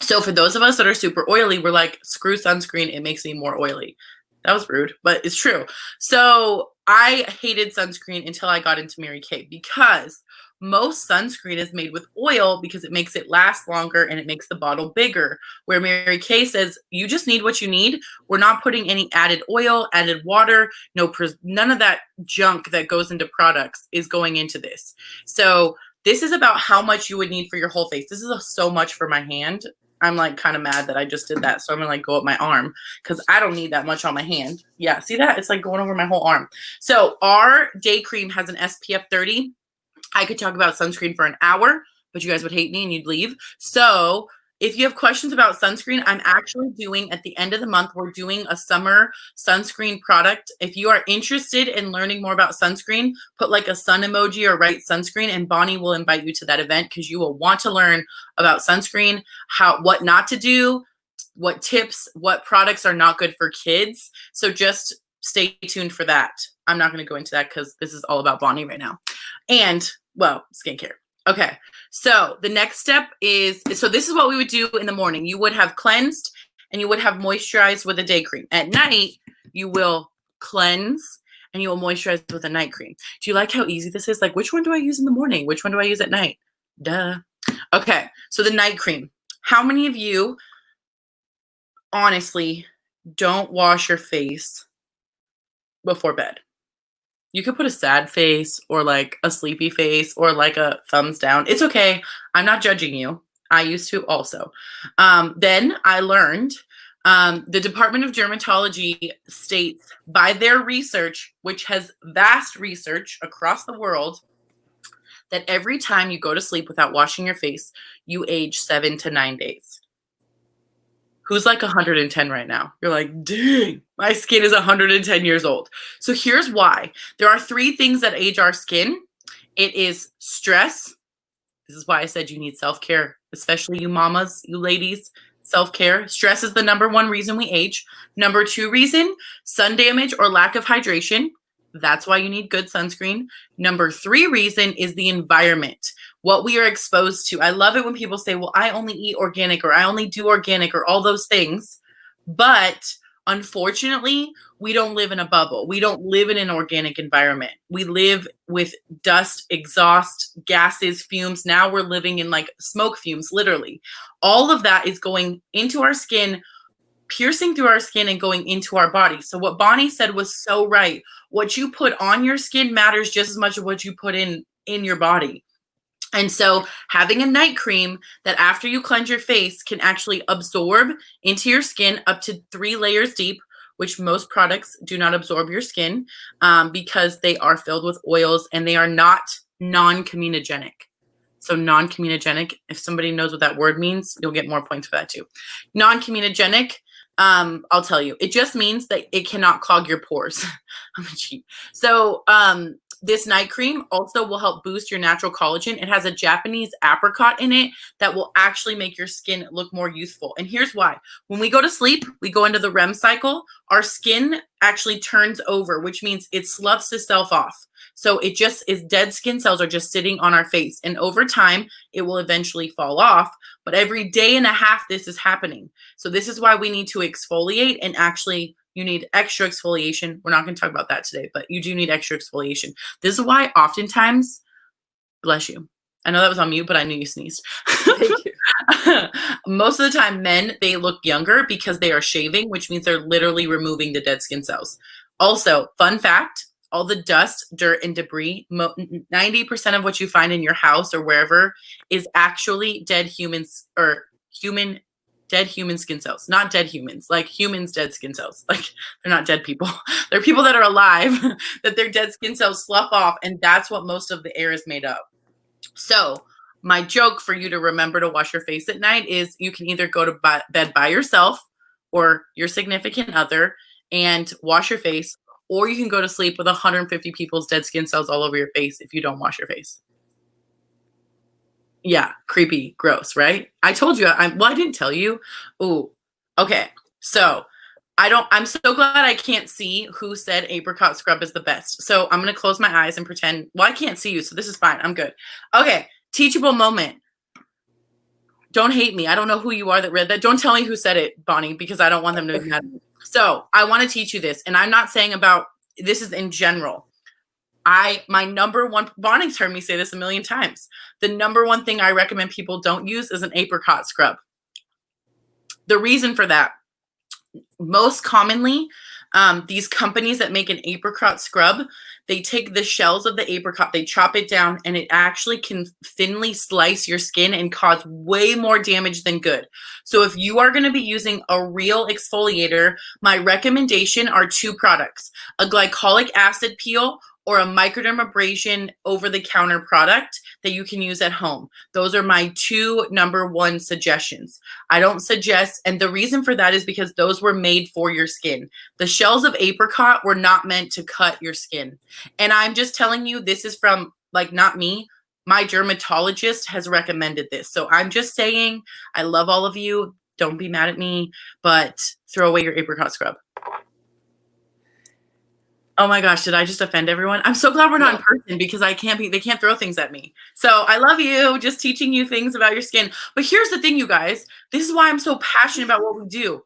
So for those of us that are super oily, we're like, screw sunscreen. It makes me more oily. That was rude, but it's true. So I hated sunscreen until I got into Mary Kay, because most sunscreen is made with oil because it makes it last longer and it makes the bottle bigger. Where Mary Kay says, you just need what you need. We're not putting any added oil, added water, none of that junk that goes into products is going into this. So this is about how much you would need for your whole face. This is so much for my hand. I'm like kind of mad that I just did that. So I'm going to go up my arm because I don't need that much on my hand. Yeah, see that? It's like going over my whole arm. So our day cream has an SPF 30. I could talk about sunscreen for an hour, but you guys would hate me and you'd leave. So if you have questions about sunscreen, I'm actually doing, at the end of the month, we're doing a summer sunscreen product. If you are interested in learning more about sunscreen, put like a sun emoji or write sunscreen, and Bonnie will invite you to that event because you will want to learn about sunscreen, what not to do, what tips, what products are not good for kids. So just stay tuned for that. I'm not going to go into that because this is all about Bonnie right now. And, well, skincare. Okay, so the next step is, so this is what we would do in the morning. You would have cleansed and you would have moisturized with a day cream. At night, you will cleanse and you will moisturize with a night cream. Do you like how easy this is? Like, which one do I use in the morning? Which one do I use at night? Duh. Okay, so the night cream. How many of you, honestly, don't wash your face before bed? You could put a sad face or like a sleepy face or like a thumbs down. It's okay. I'm not judging you. I used to also. Then I learned the Department of Dermatology states by their research, which has vast research across the world, that every time you go to sleep without washing your face, you age 7 to 9 days. Who's like 110 right now? You're like, dang, my skin is 110 years old. So here's why. There are 3 things that age our skin. It is stress. This is why I said you need self-care, especially you mamas, you ladies. Self-care. Stress is the number 1 reason we age. Number 2 reason, sun damage or lack of hydration. That's why you need good sunscreen. Number 3 reason is the environment, what we are exposed to. I love it when people say, well, I only eat organic or I only do organic or all those things. But unfortunately, we don't live in a bubble. We don't live in an organic environment. We live with dust, exhaust, gases, fumes. Now we're living in like smoke fumes, literally. All of that is going into our skin, piercing through our skin and going into our body. So what Bonnie said was so right. What you put on your skin matters just as much as what you put in your body. And so having a night cream that after you cleanse your face can actually absorb into your skin up to 3 layers deep, which most products do not absorb your skin because they are filled with oils and they are not non-comedogenic. So non-comedogenic, if somebody knows what that word means, you'll get more points for that too. Non-comedogenic, I'll tell you, it just means that it cannot clog your pores. I'm cheap. So this night cream also will help boost your natural collagen. It has a Japanese apricot in it that will actually make your skin look more youthful. And here's why. When we go to sleep, we go into the REM cycle, our skin actually turns over, which means it sloughs itself off. So it just is dead skin cells are just sitting on our face. And over time, it will eventually fall off. But every day and a half, this is happening. So this is why we need to exfoliate and actually you need extra exfoliation. We're not going to talk about that today, but you do need extra exfoliation. This is why oftentimes, bless you. I know that was on mute, but I knew you sneezed. Thank you. Most of the time, men, they look younger because they are shaving, which means they're literally removing the dead skin cells. Also, fun fact, all the dust, dirt, and debris, 90% of what you find in your house or wherever is actually dead humans or dead human skin cells, not dead humans, like humans, dead skin cells. Like they're not dead people. They're people that are alive, that their dead skin cells slough off. And that's what most of the air is made of. So my joke for you to remember to wash your face at night is you can either go to bed by yourself or your significant other and wash your face, or you can go to sleep with 150 people's dead skin cells all over your face if you don't wash your face. Yeah, creepy, gross, right? I told you, I didn't tell you. Ooh, okay. So I'm so glad I can't see who said apricot scrub is the best. So I'm going to close my eyes and pretend, well, I can't see you, so this is fine. I'm good. Okay, teachable moment. Don't hate me. I don't know who you are that read that. Don't tell me who said it, Bonnie, because I don't want them to be mad at me. So I want to teach you this, and I'm not saying about, this is in general. My number one, Bonnie's heard me say this a million times. The number one thing I recommend people don't use is an apricot scrub. The reason for that, most commonly, these companies that make an apricot scrub, they take the shells of the apricot, they chop it down, and it actually can thinly slice your skin and cause way more damage than good. So if you are going to be using a real exfoliator, my recommendation are 2 products, a glycolic acid peel or a microdermabrasion over-the-counter product that you can use at home. Those are my 2 number 1 suggestions. I don't suggest, and the reason for that is because those were made for your skin. The shells of apricot were not meant to cut your skin. And I'm just telling you, this is from, like, not me. My dermatologist has recommended this. So I'm just saying, I love all of you. Don't be mad at me, but throw away your apricot scrub. Oh my gosh, did I just offend everyone? I'm so glad we're not in person because they can't throw things at me. So I love you, just teaching you things about your skin. But here's the thing, you guys. This is why I'm so passionate about what we do.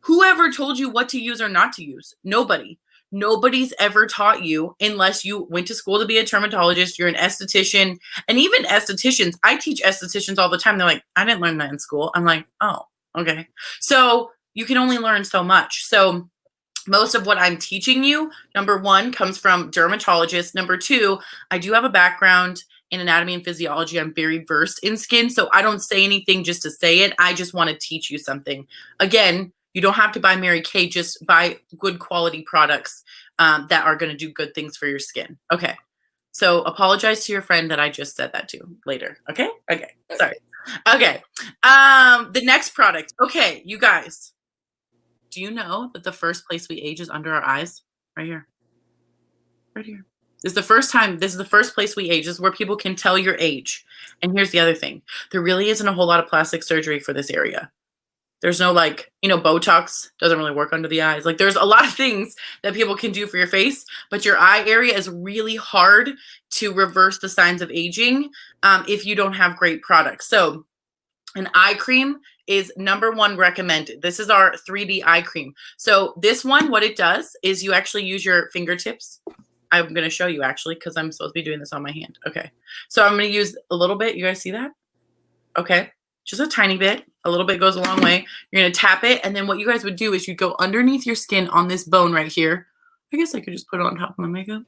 Whoever told you what to use or not to use? Nobody. Nobody's ever taught you unless you went to school to be a dermatologist, you're an esthetician. And even estheticians, I teach estheticians all the time. They're like, I didn't learn that in school. I'm like, oh, okay. So you can only learn so much. So most of what I'm teaching you, number one, comes from dermatologists. Number two, I do have a background in anatomy and physiology. I'm very versed in skin. So I don't say anything just to say it. I just want to teach you something. Again, you don't have to buy Mary Kay. Just buy good quality products that are going to do good things for your skin. Okay. So apologize to your friend that I just said that to later. Okay. Okay. Sorry. Okay. The next product. Okay. You guys, do you know that the first place we age is under our eyes? Right here. Right here. This is the first place we age. This is where people can tell your age. And here's the other thing. There really isn't a whole lot of plastic surgery for this area. There's no Botox doesn't really work under the eyes. Like there's a lot of things that people can do for your face, but your eye area is really hard to reverse the signs of aging if you don't have great products. So an eye cream is number one recommended. This is our 3D eye cream. So this one, what it does is you actually use your fingertips. I'm going to show you actually, because I'm supposed to be doing this on my hand. Okay. So I'm going to use a little bit. You guys see that? Okay. Just a tiny bit. A little bit goes a long way. You're going to tap it. And then what you guys would do is you go underneath your skin on this bone right here. I guess I could just put it on top of my makeup.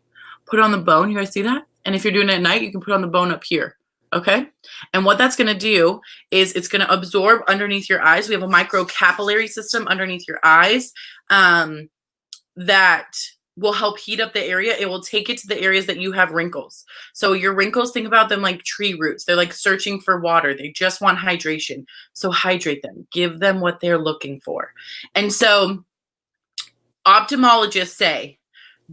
Put it on the bone. You guys see that? And if you're doing it at night, you can put it on the bone up here. Okay. And what that's going to do is it's going to absorb underneath your eyes. We have a microcapillary system underneath your eyes that will help heat up the area. It will take it to the areas that you have wrinkles. So your wrinkles, think about them like tree roots. They're like searching for water. They just want hydration. So hydrate them. Give them what they're looking for. And so ophthalmologists say,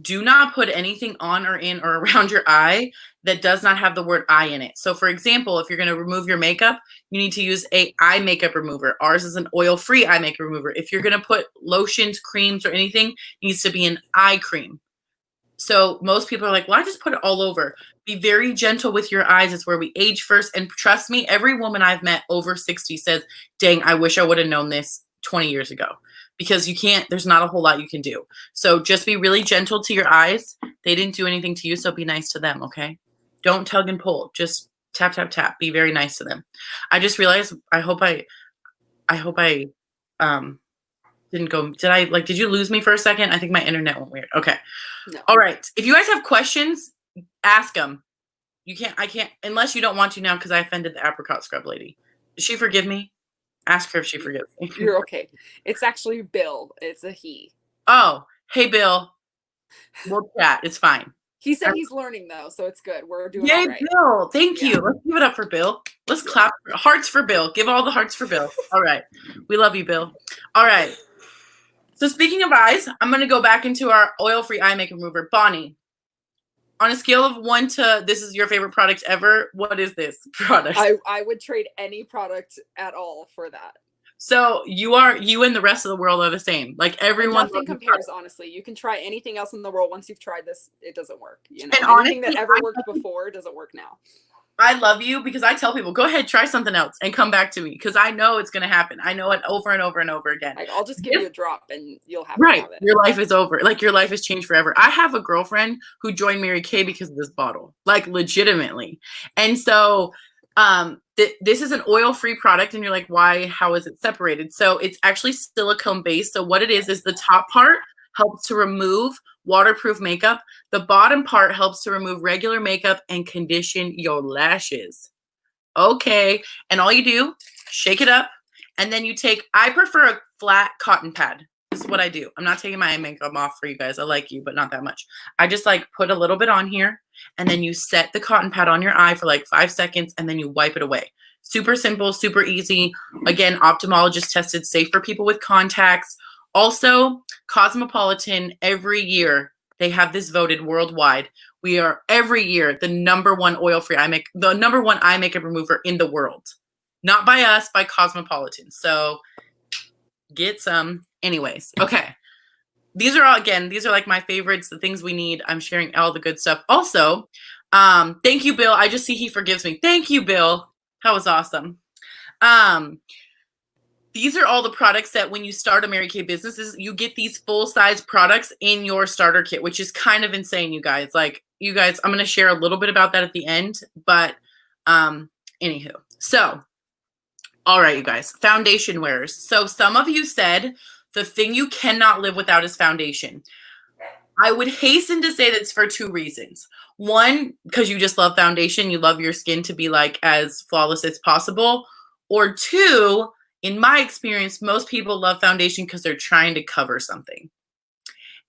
do not put anything on or in or around your eye that does not have the word eye in it. So for example, if you're going to remove your makeup, you need to use a eye makeup remover. Ours is an oil-free eye makeup remover. If you're going to put lotions, creams, or anything, it needs to be an eye cream. So most people are like, well, I just put it all over. Be very gentle with your eyes. It's where we age first. And trust me, every woman I've met over 60 says, dang, I wish I would have known this 20 years ago. Because you can't, there's not a whole lot you can do. So just be really gentle to your eyes. They didn't do anything to you, so be nice to them, okay? Don't tug and pull. Just tap, tap, tap. Be very nice to them. I just realized, I hope I didn't go, did you lose me for a second? I think my internet went weird. Okay. No. All right. If you guys have questions, ask them. I can't, unless you don't want to now because I offended the apricot scrub lady. Did she forgive me? Ask her if she forgives me. You're okay. It's actually Bill. It's a he. Oh, hey, Bill. We'll chat. It's fine. He said he's learning, though, so it's good. We're doing Yay, all right. Bill. Thank you. Let's give it up for Bill. Let's clap. Hearts for Bill. Give all the hearts for Bill. All right. We love you, Bill. All right. So speaking of eyes, I'm going to go back into our oil-free eye makeup remover. Bonnie, on a scale of 1 to this is your favorite product ever, what is this product? I would trade any product at all for that. So you and the rest of the world are the same. Like everyone. Nothing compares, honestly. You can try anything else in the world. Once you've tried this, it doesn't work. You know, and anything honestly, that ever worked before doesn't work now. I love you because I tell people, go ahead, try something else and come back to me because I know it's going to happen. I know it over and over and over again. Like, I'll just give you a drop and you'll have right. it. Your life is over. Like your life has changed forever. I have a girlfriend who joined Mary Kay because of this bottle, like legitimately. And so this is an oil-free product and you're like, why? How is it separated? So it's actually silicone based. So what it is the top part helps to remove waterproof makeup. The bottom part helps to remove regular makeup and condition your lashes. Okay. And all you do, shake it up. And then you take, I prefer a flat cotton pad. This is what I do. I'm not taking my eye makeup off for you guys. I like you, but not that much. I just like put a little bit on here and then you set the cotton pad on your eye for like 5 seconds and then you wipe it away. Super simple, super easy. Again, ophthalmologist tested, safe for people with contacts. Also, Cosmopolitan, every year, they have this voted worldwide. We are every year the number one oil-free eye makeup remover in the world. Not by us, by Cosmopolitan. So get some. Anyways, okay. These are like my favorites, the things we need. I'm sharing all the good stuff. Also, thank you, Bill. I just see he forgives me. Thank you, Bill. That was awesome. these are all the products that when you start a Mary Kay business, you get these full-size products in your starter kit, which is kind of insane, you guys. Like, you guys, I'm going to share a little bit about that at the end, but anywho. So, all right, you guys, foundation wearers. So some of you said the thing you cannot live without is foundation. I would hasten to say that's for 2 reasons. One, because you just love foundation. You love your skin to be like as flawless as possible. Or 2, in my experience, most people love foundation because they're trying to cover something.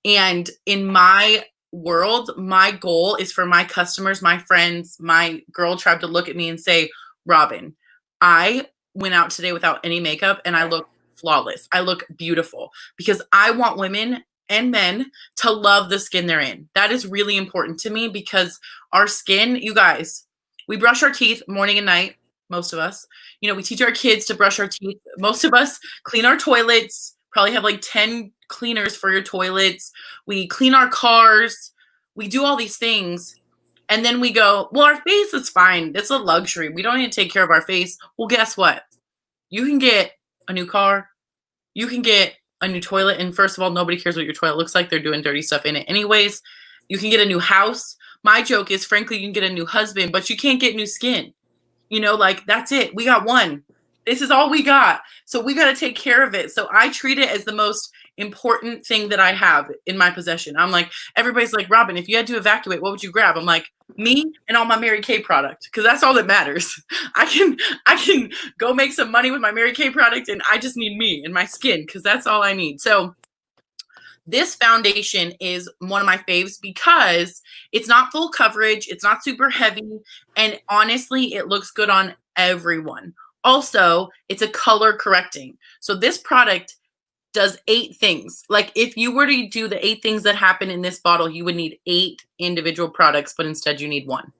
And in my world, my goal is for my customers, my friends, my girl tribe to look at me and say, Robin, I went out today without any makeup and I look flawless. I look beautiful because I want women and men to love the skin they're in. That is really important to me because our skin, you guys, we brush our teeth morning and night. Most of us, you know, we teach our kids to brush our teeth. Most of us clean our toilets, probably have like 10 cleaners for your toilets. We clean our cars. We do all these things. And then we go, well, our face is fine. It's a luxury. We don't need to take care of our face. Well, guess what? You can get a new car. You can get a new toilet. And first of all, nobody cares what your toilet looks like. They're doing dirty stuff in it anyways. You can get a new house. My joke is, frankly, you can get a new husband, but you can't get new skin. You know, like, that's it. We got one. This is all we got. So we got to take care of it. So I treat it as the most important thing that I have in my possession. I'm like, everybody's like, Robin, if you had to evacuate, what would you grab? I'm like, me and all my Mary Kay product, because that's all that matters. I can go make some money with my Mary Kay product, and I just need me and my skin, because that's all I need. So this foundation is one of my faves because it's not full coverage, it's not super heavy, and honestly, it looks good on everyone. Also, it's a color correcting. So this product does 8 things. Like, if you were to do the 8 things that happen in this bottle, you would need 8 individual products, but instead you need 1.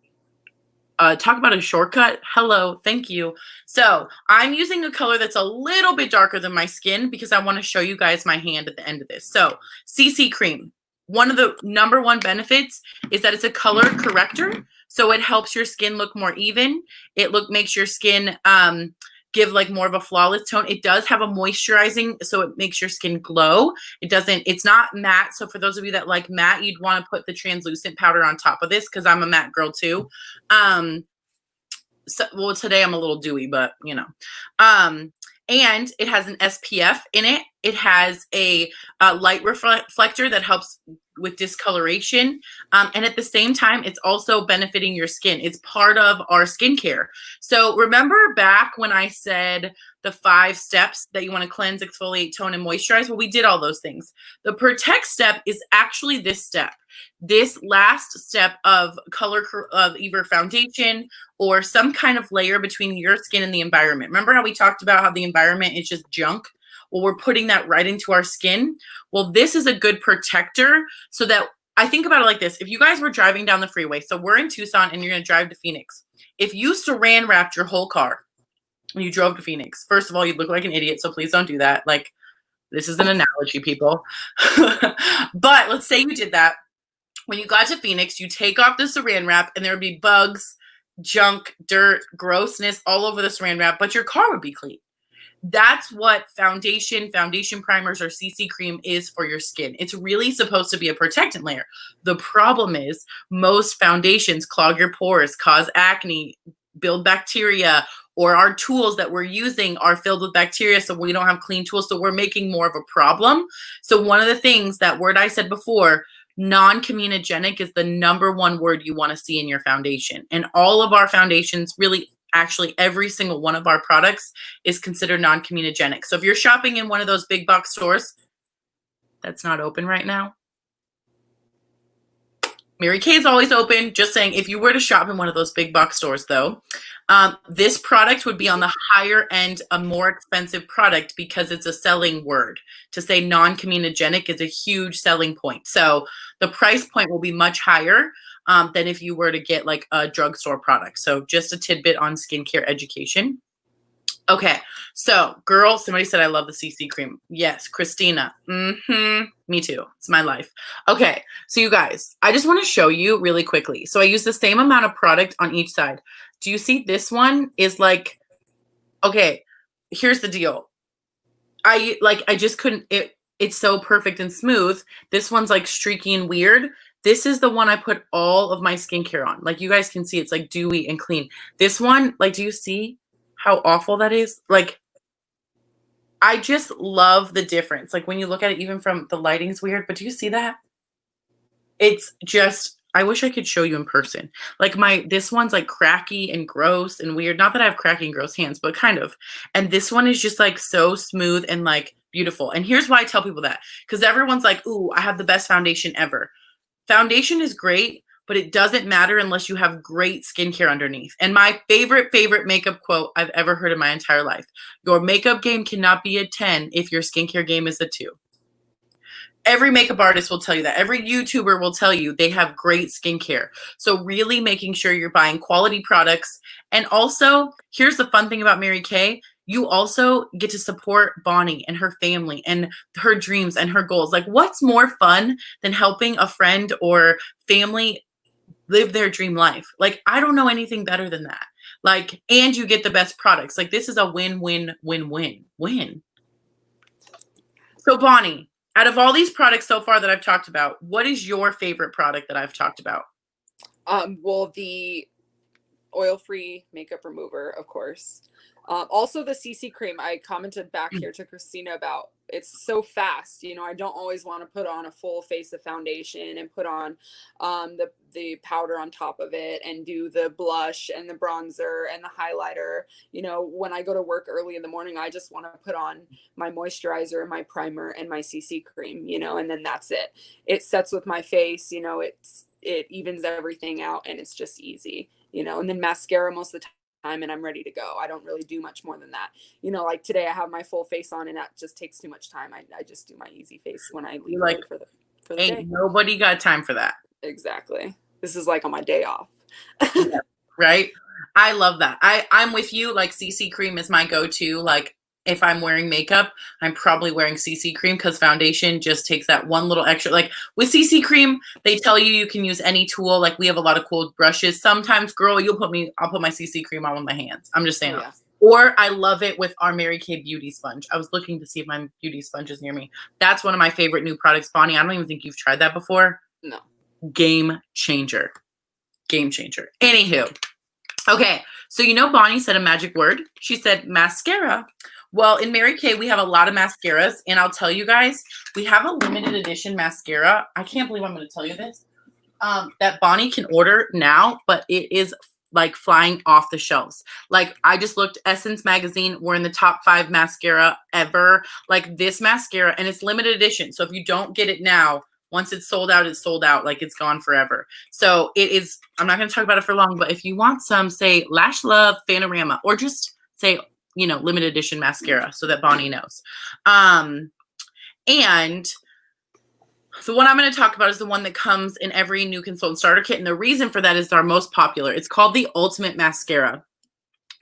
Talk about a shortcut. Hello. Thank you. So I'm using a color that's a little bit darker than my skin because I want to show you guys my hand at the end of this. So CC cream. One of the number 1 benefits is that it's a color corrector. So it helps your skin look more even. It makes your skin give like more of a flawless tone. It does have a moisturizing, so it makes your skin glow. It's not matte. So for those of you that like matte, you'd want to put the translucent powder on top of this because I'm a matte girl too. Well, today I'm a little dewy, but you know. And it has an SPF in it. It has a light reflector that helps with discoloration. And at the same time, it's also benefiting your skin. It's part of our skincare. So remember back when I said the 5 steps that you want to cleanse, exfoliate, tone, and moisturize? Well, we did all those things. The protect step is actually this step. This last step of either foundation or some kind of layer between your skin and the environment. Remember how we talked about how the environment is just junk? Well, we're putting that right into our skin. Well, this is a good protector so that I think about it like this. If you guys were driving down the freeway, so we're in Tucson and you're going to drive to Phoenix. If you saran wrapped your whole car and you drove to Phoenix, first of all, you'd look like an idiot. So please don't do that. Like, this is an analogy, people. But let's say you did that. When you got to Phoenix, you take off the saran wrap and there would be bugs, junk, dirt, grossness all over the saran wrap, but your car would be clean. That's what foundation primers, or CC cream is for your skin. It's really supposed to be a protectant layer. The problem is most foundations clog your pores, cause acne, build bacteria, or our tools that we're using are filled with bacteria, so we don't have clean tools, so we're making more of a problem. So one of the things, that word I said before, non-comedogenic, is the number 1 word you want to see in your foundation. And all of our foundations, really, actually every single one of our products is considered non-comedogenic. So if you're shopping in one of those big box stores that's not open right now, Mary Kay is always open. Just saying, if you were to shop in one of those big box stores though, this product would be on the higher end, a more expensive product, because it's a selling word. To say non-comedogenic is a huge selling point. So the price point will be much higher than if you were to get like a drugstore product. So just a tidbit on skincare education. Okay, so girl, somebody said I love the CC cream. Yes, Christina. Me too. It's my life. Okay, so you guys, I just want to show you really quickly. So I use the same amount of product on each side. Do you see this one is like, okay, here's the deal. I just couldn't it's so perfect and smooth. This one's like streaky and weird. This is the one I put all of my skincare on. Like you guys can see it's like dewy and clean. This one, like, do you see how awful that is? Like I just love the difference. Like when you look at it, even from the lighting's weird, but do you see that? It's just, I wish I could show you in person. Like this one's like cracky and gross and weird. Not that I have cracky and gross hands, but kind of. And this one is just like so smooth and like beautiful. And here's why I tell people that. Because everyone's like, ooh, I have the best foundation ever. Foundation is great, but it doesn't matter unless you have great skincare underneath. And my favorite makeup quote I've ever heard in my entire life: your makeup game cannot be a 10 if your skincare game is a 2. Every makeup artist will tell you that. Every YouTuber will tell you they have great skincare. So really making sure you're buying quality products. And also, here's the fun thing about Mary Kay. You also get to support Bonnie and her family and her dreams and her goals. Like, what's more fun than helping a friend or family live their dream life? Like, I don't know anything better than that. Like, and you get the best products. Like, this is a win-win-win-win-win. So Bonnie, out of all these products so far that I've talked about, what is your favorite product that I've talked about? Well, the oil-free makeup remover, of course. Also the CC cream. I commented back here to Christina about. It's so fast. You know, I don't always want to put on a full face of foundation and put on the powder on top of it and do the blush and the bronzer and the highlighter. You know, when I go to work early in the morning, I just want to put on my moisturizer and my primer and my CC cream, you know, and then that's it. It sets with my face, you know, it evens everything out and it's just easy, you know. And then mascara most of the time and I'm ready to go. I don't really do much more than that. You know, like today I have my full face on and that just takes too much time. I just do my easy face when I leave like for the ain't day. Nobody got time for that. Exactly. This is like on my day off. Yeah, right? I love that. I'm with you. Like CC cream is my go-to. Like if I'm wearing makeup, I'm probably wearing CC cream because foundation just takes that one little extra. Like with CC cream, they tell you can use any tool. Like we have a lot of cool brushes. Sometimes, girl, I'll put my CC cream on with my hands. I'm just saying. Oh, yeah. Or I love it with our Mary Kay beauty sponge. I was looking to see if my beauty sponge is near me. That's one of my favorite new products. Bonnie, I don't even think you've tried that before. No. Game changer. Game changer. Anywho. Okay. So, you know, Bonnie said a magic word. She said mascara. Well, in Mary Kay, we have a lot of mascaras. And I'll tell you guys, we have a limited edition mascara. I can't believe I'm going to tell you this. That Bonnie can order now, but it is like flying off the shelves. Like I just looked, Essence magazine, we're in the top 5 mascara ever. Like this mascara, and it's limited edition. So if you don't get it now, once it's sold out, it's sold out. Like it's gone forever. So it is, I'm not going to talk about it for long, but if you want some, say Lash Love Fanorama, or just say, you know, limited edition mascara so that Bonnie knows. And the one I'm going to talk about is the one that comes in every new consultant starter kit. And the reason for that is our most popular. It's called the Ultimate Mascara.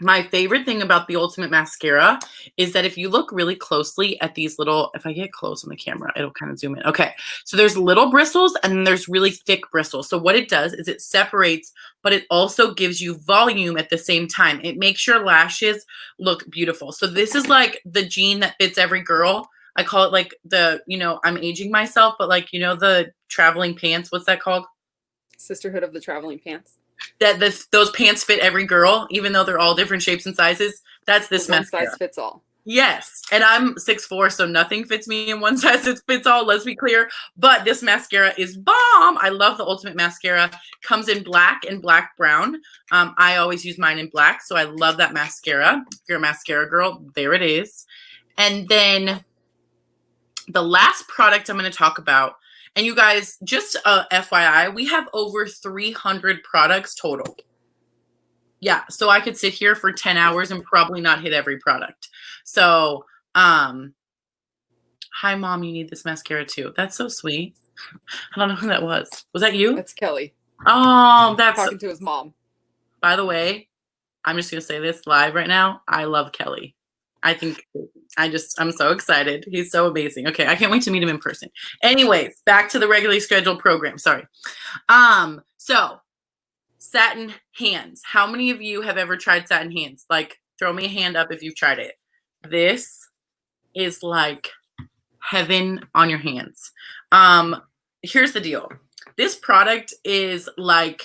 My favorite thing about the Ultimate Mascara is that if you look really closely at these little, if I get close on the camera, it'll kind of zoom in. Okay. So there's little bristles and then there's really thick bristles. So what it does is it separates, but it also gives you volume at the same time. It makes your lashes look beautiful. So this is like the jean that fits every girl. I call it like the, you know, I'm aging myself, but like, you know, the traveling pants, what's that called? Sisterhood of the Traveling Pants. That those pants fit every girl, even though they're all different shapes and sizes. That's this mascara. One size fits all. Yes. And I'm 6'4", so nothing fits me in one size fits all, let's be clear. But this mascara is bomb. I love the Ultimate Mascara. Comes in black and black brown. I always use mine in black, so I love that mascara. If you're a mascara girl, there it is. And then the last product I'm going to talk about, and you guys, just FYI, we have over 300 products total. Yeah, so I could sit here for 10 hours and probably not hit every product. So, hi, Mom, you need this mascara too. That's so sweet. I don't know who that was. Was that you? That's Kelly. Oh, that's talking to his mom. By the way, I'm just going to say this live right now. I love Kelly. I'm so excited. He's so amazing. Okay, I can't wait to meet him in person. Anyways, back to the regularly scheduled program. Sorry. So satin hands. How many of you have ever tried satin hands? Like, throw me a hand up if you've tried it. This is like heaven on your hands. Here's the deal. This product is like,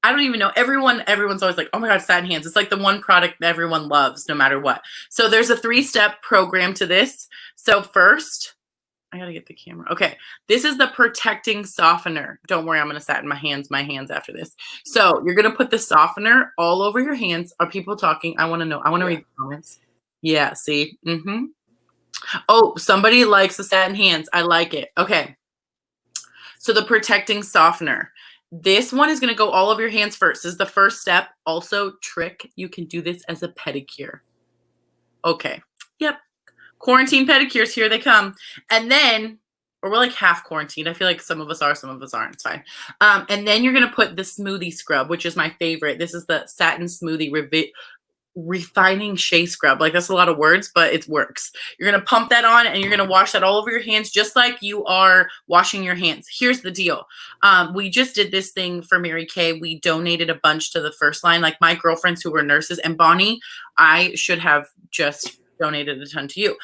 I don't even know. Everyone's always like, oh my God, satin hands. It's like the one product that everyone loves no matter what. So there's a 3-step program to this. So first, I gotta get the camera. Okay, this is the protecting softener. Don't worry, I'm gonna satin my hands after this. So you're gonna put the softener all over your hands. Are people talking? I want to know. I want to read the comments. Yeah, see? Oh, somebody likes the satin hands. I like it. Okay. So the protecting softener. This one is going to go all over your hands first. This is the first step. Also, trick, you can do this as a pedicure. Okay. Yep. Quarantine pedicures, here they come. And then, or we're like half quarantined. I feel like some of us are, some of us aren't. It's fine. And then you're going to put the smoothie scrub, which is my favorite. This is the satin smoothie refining shea scrub. Like, that's a lot of words, but it works. You're going to pump that on and you're going to wash that all over your hands, just like you are washing your hands. Here's the deal. We just did this thing for Mary Kay. We donated a bunch to the First Line, like my girlfriends who were nurses, and Bonnie, I should have just donated a ton to you.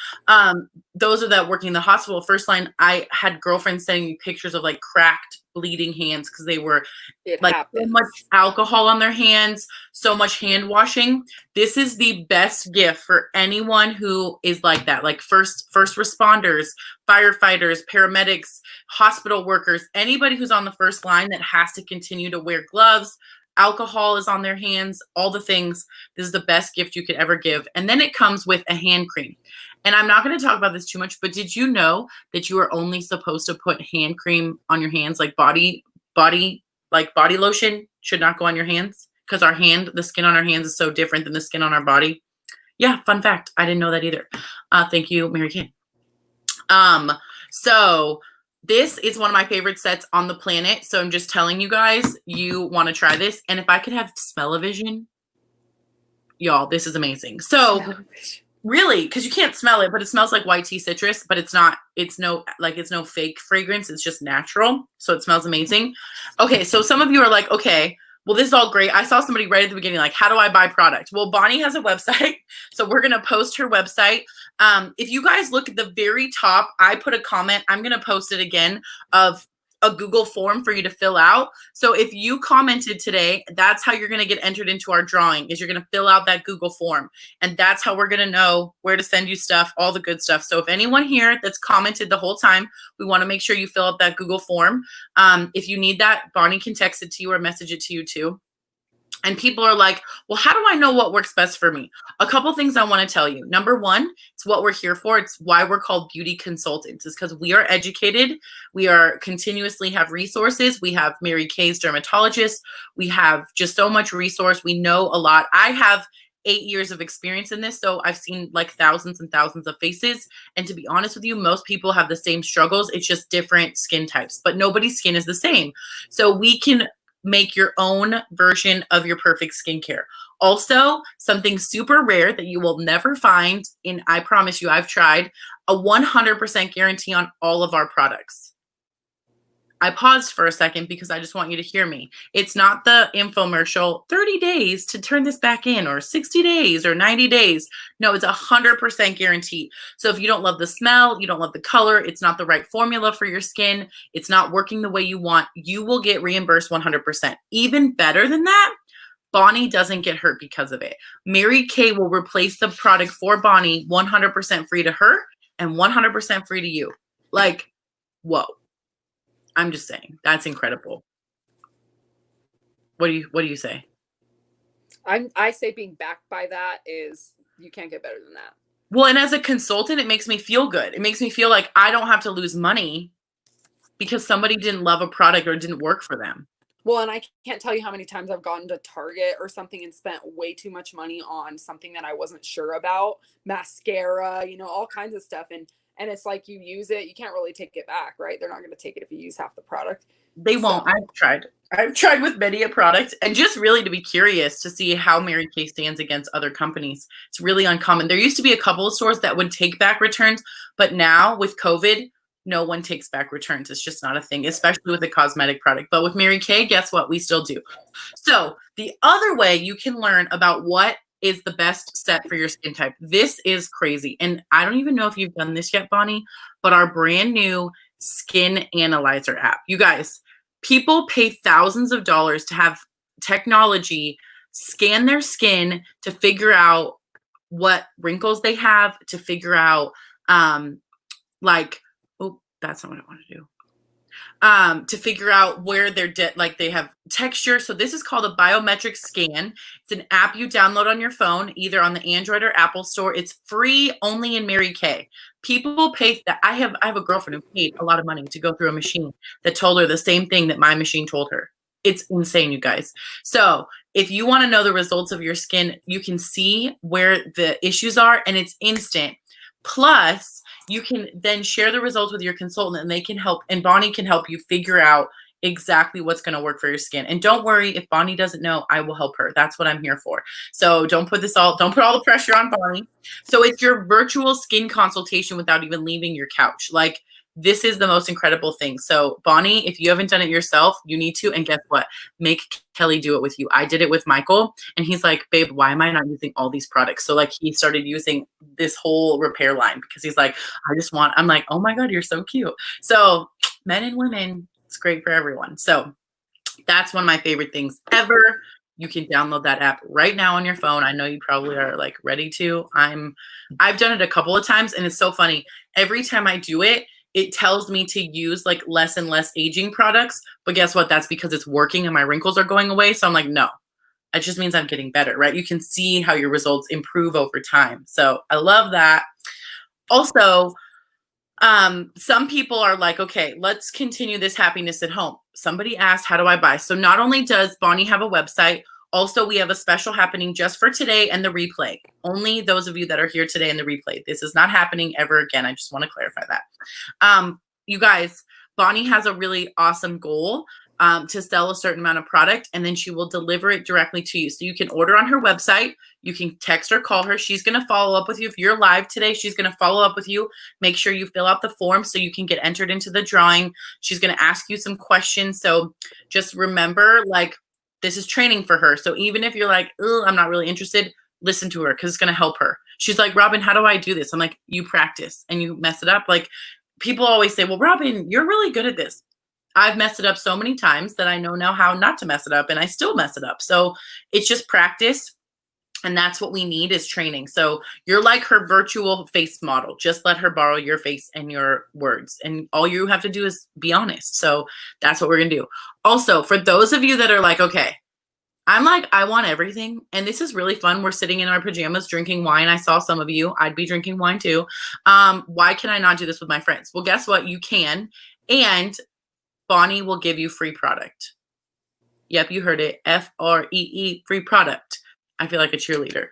Those are that working in the hospital, First Line. I had girlfriends sending me pictures of like cracked, bleeding hands because they were so much alcohol on their hands, so much hand washing. This is the best gift for anyone who is like that, like first responders, firefighters, paramedics, hospital workers, anybody who's on the first line that has to continue to wear gloves. Alcohol is on their hands, all the things. This is the best gift you could ever give. And then it comes with a hand cream. And I'm not going to talk about this too much, but did you know that you are only supposed to put hand cream on your hands? Like body lotion should not go on your hands, because the skin on our hands is so different than the skin on our body. Yeah, fun fact. I didn't know that either. Thank you, Mary Kay. So this is one of my favorite sets on the planet. So I'm just telling you guys, you want to try this. And if I could have smell-o-vision, y'all, this is amazing. So really, because you can't smell it, but it smells like white tea citrus, but it's no fake fragrance. It's just natural. So it smells amazing. Okay. So some of you are like, okay, well, this is all great. I saw somebody right at the beginning, like, how do I buy product? Well, Bonnie has a website. So we're going to post her website. If you guys look at the very top, I put a comment. I'm going to post it again of a Google form for you to fill out. So if you commented today, that's how you're going to get entered into our drawing, is you're going to fill out that Google form. And that's how we're going to know where to send you stuff, all the good stuff. So if anyone here that's commented the whole time, we want to make sure you fill out that Google form. If you need that, Bonnie can text it to you or message it to you too. And people are like, well, how do I know what works best for me? A couple things I want to tell you. Number one, it's what we're here for. It's why we're called beauty consultants. It's because we are educated. We are continuously have resources. We have Mary Kay's dermatologist. We have just so much resource. We know a lot. I have 8 years of experience in this, so I've seen like thousands and thousands of faces. And to be honest with you, most people have the same struggles. It's just different skin types, but nobody's skin is the same. So we can make your own version of your perfect skincare. Also, something super rare that you will never find in, I promise you, I've tried, a 100% guarantee on all of our products. I paused for a second because I just want you to hear me. It's not the infomercial, 30 days to turn this back in, or 60 days or 90 days. No, it's 100% guarantee. So if you don't love the smell, you don't love the color, it's not the right formula for your skin, it's not working the way you want, you will get reimbursed 100%. Even better than that, Bonnie doesn't get hurt because of it. Mary Kay will replace the product for Bonnie 100% free to her and 100% free to you. Like, whoa. I'm just saying, that's incredible. What do you say? I say being backed by that is, you can't get better than that. Well, and as a consultant, it makes me feel good. It makes me feel like I don't have to lose money because somebody didn't love a product or didn't work for them. Well, and I can't tell you how many times I've gone to Target or something and spent way too much money on something that I wasn't sure about. Mascara, all kinds of stuff. And it's like, you use it, you can't really take it back, right? They're not going to take it if you use half the product. They won't. I've tried with many a product, and just really to be curious to see how Mary Kay stands against other companies. It's really uncommon. There used to be a couple of stores that would take back returns, but now with COVID, no one takes back returns. It's just not a thing, especially with a cosmetic product. But with Mary Kay, guess what? We still do. So the other way you can learn about what is the best set for your skin type. This is crazy. And I don't even know if you've done this yet, Bonnie, but our brand new Skin Analyzer app. You guys, people pay thousands of dollars to have technology scan their skin to figure out what wrinkles they have, to figure out like, oh, that's not what I want to do. To figure out where they're like they have texture. So this is called a biometric scan. It's an app you download on your phone, either on the Android or Apple store. It's free only in Mary Kay. People pay that. I have a girlfriend who paid a lot of money to go through a machine that told her the same thing that my machine told her. It's insane, you guys. So if you want to know the results of your skin, you can see where the issues are, and it's instant. Plus, you can then share the results with your consultant, and they can help, and Bonnie can help you figure out exactly what's going to work for your skin. And don't worry, if Bonnie doesn't know, I will help her. That's what I'm here for. So don't put all the pressure on Bonnie. So it's your virtual skin consultation without even leaving your couch. Like, this is the most incredible thing. So Bonnie, if you haven't done it yourself, you need to. And guess what? Make Kelly do it with you. I did it with Michael, and he's like, babe, why am I not using all these products? So like, he started using this whole repair line because he's like, I'm like, oh my God, you're so cute. So men and women, it's great for everyone. So that's one of my favorite things ever. You can download that app right now on your phone. I know you probably are like ready to. I've done it a couple of times, and it's so funny. Every time I do it, it tells me to use like less and less aging products. But guess what? That's because it's working and my wrinkles are going away. So I'm like, no, it just means I'm getting better, right? You can see how your results improve over time. So I love that. Also, some people are like, okay, let's continue this happiness at home. Somebody asked, how do I buy? So not only does Bonnie have a website, also we have a special happening just for today and the replay. Only those of you that are here today in the replay. This is not happening ever again. I just want to clarify that. You guys, Bonnie has a really awesome goal to sell a certain amount of product, and then she will deliver it directly to you. So you can order on her website. You can text or call her. She's going to follow up with you. If you're live today, she's going to follow up with you. Make sure you fill out the form so you can get entered into the drawing. She's going to ask you some questions. So just remember, like, this is training for her. So even if you're like, oh, I'm not really interested, listen to her because it's going to help her. She's like, Robin, how do I do this? I'm like, you practice and you mess it up. Like, people always say, well, Robin, you're really good at this. I've messed it up so many times that I know now how not to mess it up, and I still mess it up. So it's just practice. And that's what we need is training. So you're like her virtual face model. Just let her borrow your face and your words. And all you have to do is be honest. So that's what we're going to do. Also, for those of you that are like, okay, I'm like, I want everything. And this is really fun. We're sitting in our pajamas drinking wine. I saw some of you. I'd be drinking wine too. Why can I not do this with my friends? Well, guess what? You can. And Bonnie will give you free product. Yep, you heard it. FREE, free product. I feel like a cheerleader.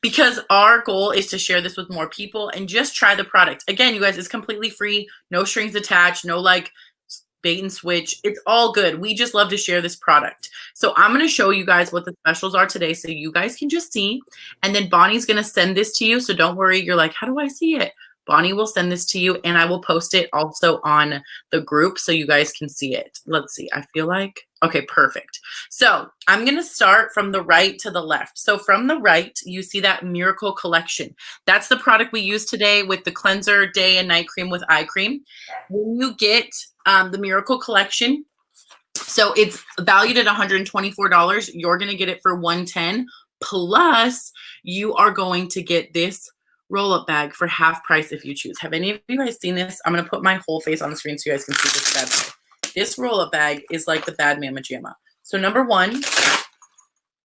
Because our goal is to share this with more people and just try the product. Again, you guys, it's completely free. No strings attached. No like bait and switch. It's all good. We just love to share this product. So I'm going to show you guys what the specials are today so you guys can just see. And then Bonnie's going to send this to you. So don't worry. You're like, how do I see it? Bonnie will send this to you, and I will post it also on the group so you guys can see it. Let's see. I feel like, okay, perfect. So I'm going to start from the right to the left. So from the right, you see that Miracle Collection. That's the product we use today with the cleanser day and night cream with eye cream. When you get the Miracle Collection, so it's valued at $124. You're going to get it for $110. Plus, you are going to get this roll-up bag for half price if you choose. Have any of you guys seen this? I'm going to put my whole face on the screen so you guys can see this bad boy. This roll-up bag is like the bad mama jamma. So number one,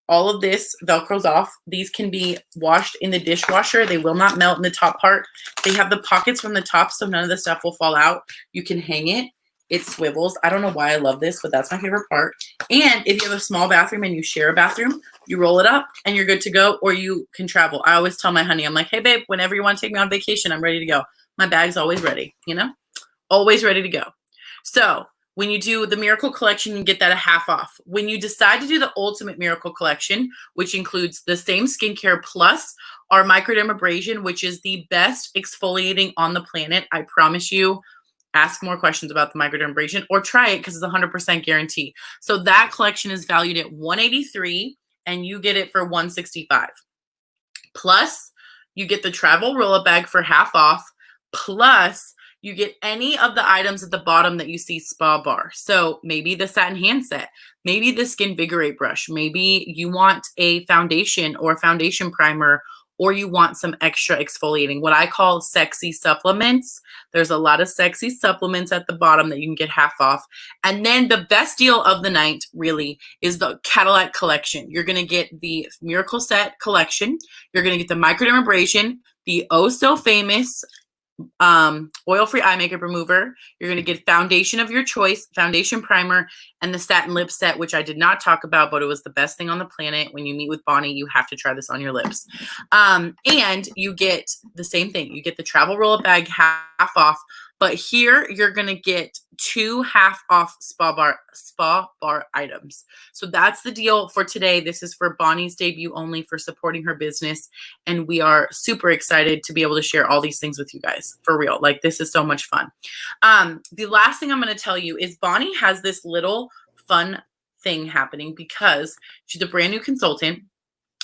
all of this Velcros off. These can be washed in the dishwasher. They will not melt in the top part. They have the pockets from the top so none of the stuff will fall out. You can hang it. It swivels. I don't know why I love this, but that's my favorite part. And if you have a small bathroom and you share a bathroom, you roll it up and you're good to go, or you can travel. I always tell my honey, I'm like, hey, babe, whenever you want to take me on vacation, I'm ready to go. My bag's always ready, you know, always ready to go. So when you do the Miracle Collection, you get that a half off. When you decide to do the Ultimate Miracle Collection, which includes the same skincare plus our microdermabrasion, which is the best exfoliating on the planet, I promise you. Ask more questions about the microdermabrasion or try it because it's 100% guarantee. So that collection is valued at $183, and you get it for $165. Plus, you get the travel roll-up bag for half off. Plus, you get any of the items at the bottom that you see spa bar. So maybe the satin hand set, maybe the Skinvigorate brush, maybe you want a foundation or foundation primer, or you want some extra exfoliating, what I call sexy supplements. There's a lot of sexy supplements at the bottom that you can get half off. And then the best deal of the night really is the Cadillac collection. You're going to get the Miracle Set collection. You're going to get the microdermabrasion, the oh so famous oil-free eye makeup remover. You're going to get foundation of your choice, foundation primer, and the satin lip set, which I did not talk about, but it was the best thing on the planet. When you meet with Bonnie, you have to try this on your lips. And you get the same thing. You get the travel roll-up bag half off, but here you're going to get 2 half off spa bar items. So that's the deal for today. This is for Bonnie's debut only, for supporting her business. And we are super excited to be able to share all these things with you guys, for real. Like, this is so much fun. The last thing I'm going to tell you is Bonnie has this little fun thing happening because she's a brand new consultant.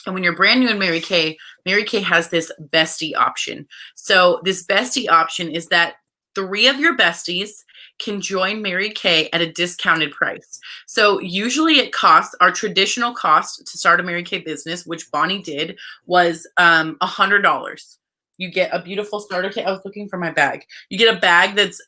And when you're brand new in Mary Kay has this bestie option. So this bestie option is that 3 of your besties can join Mary Kay at a discounted price. So usually it costs, our traditional cost to start a Mary Kay business, which Bonnie did, was $100. You get a beautiful starter kit. I was looking for my bag. You get a bag that's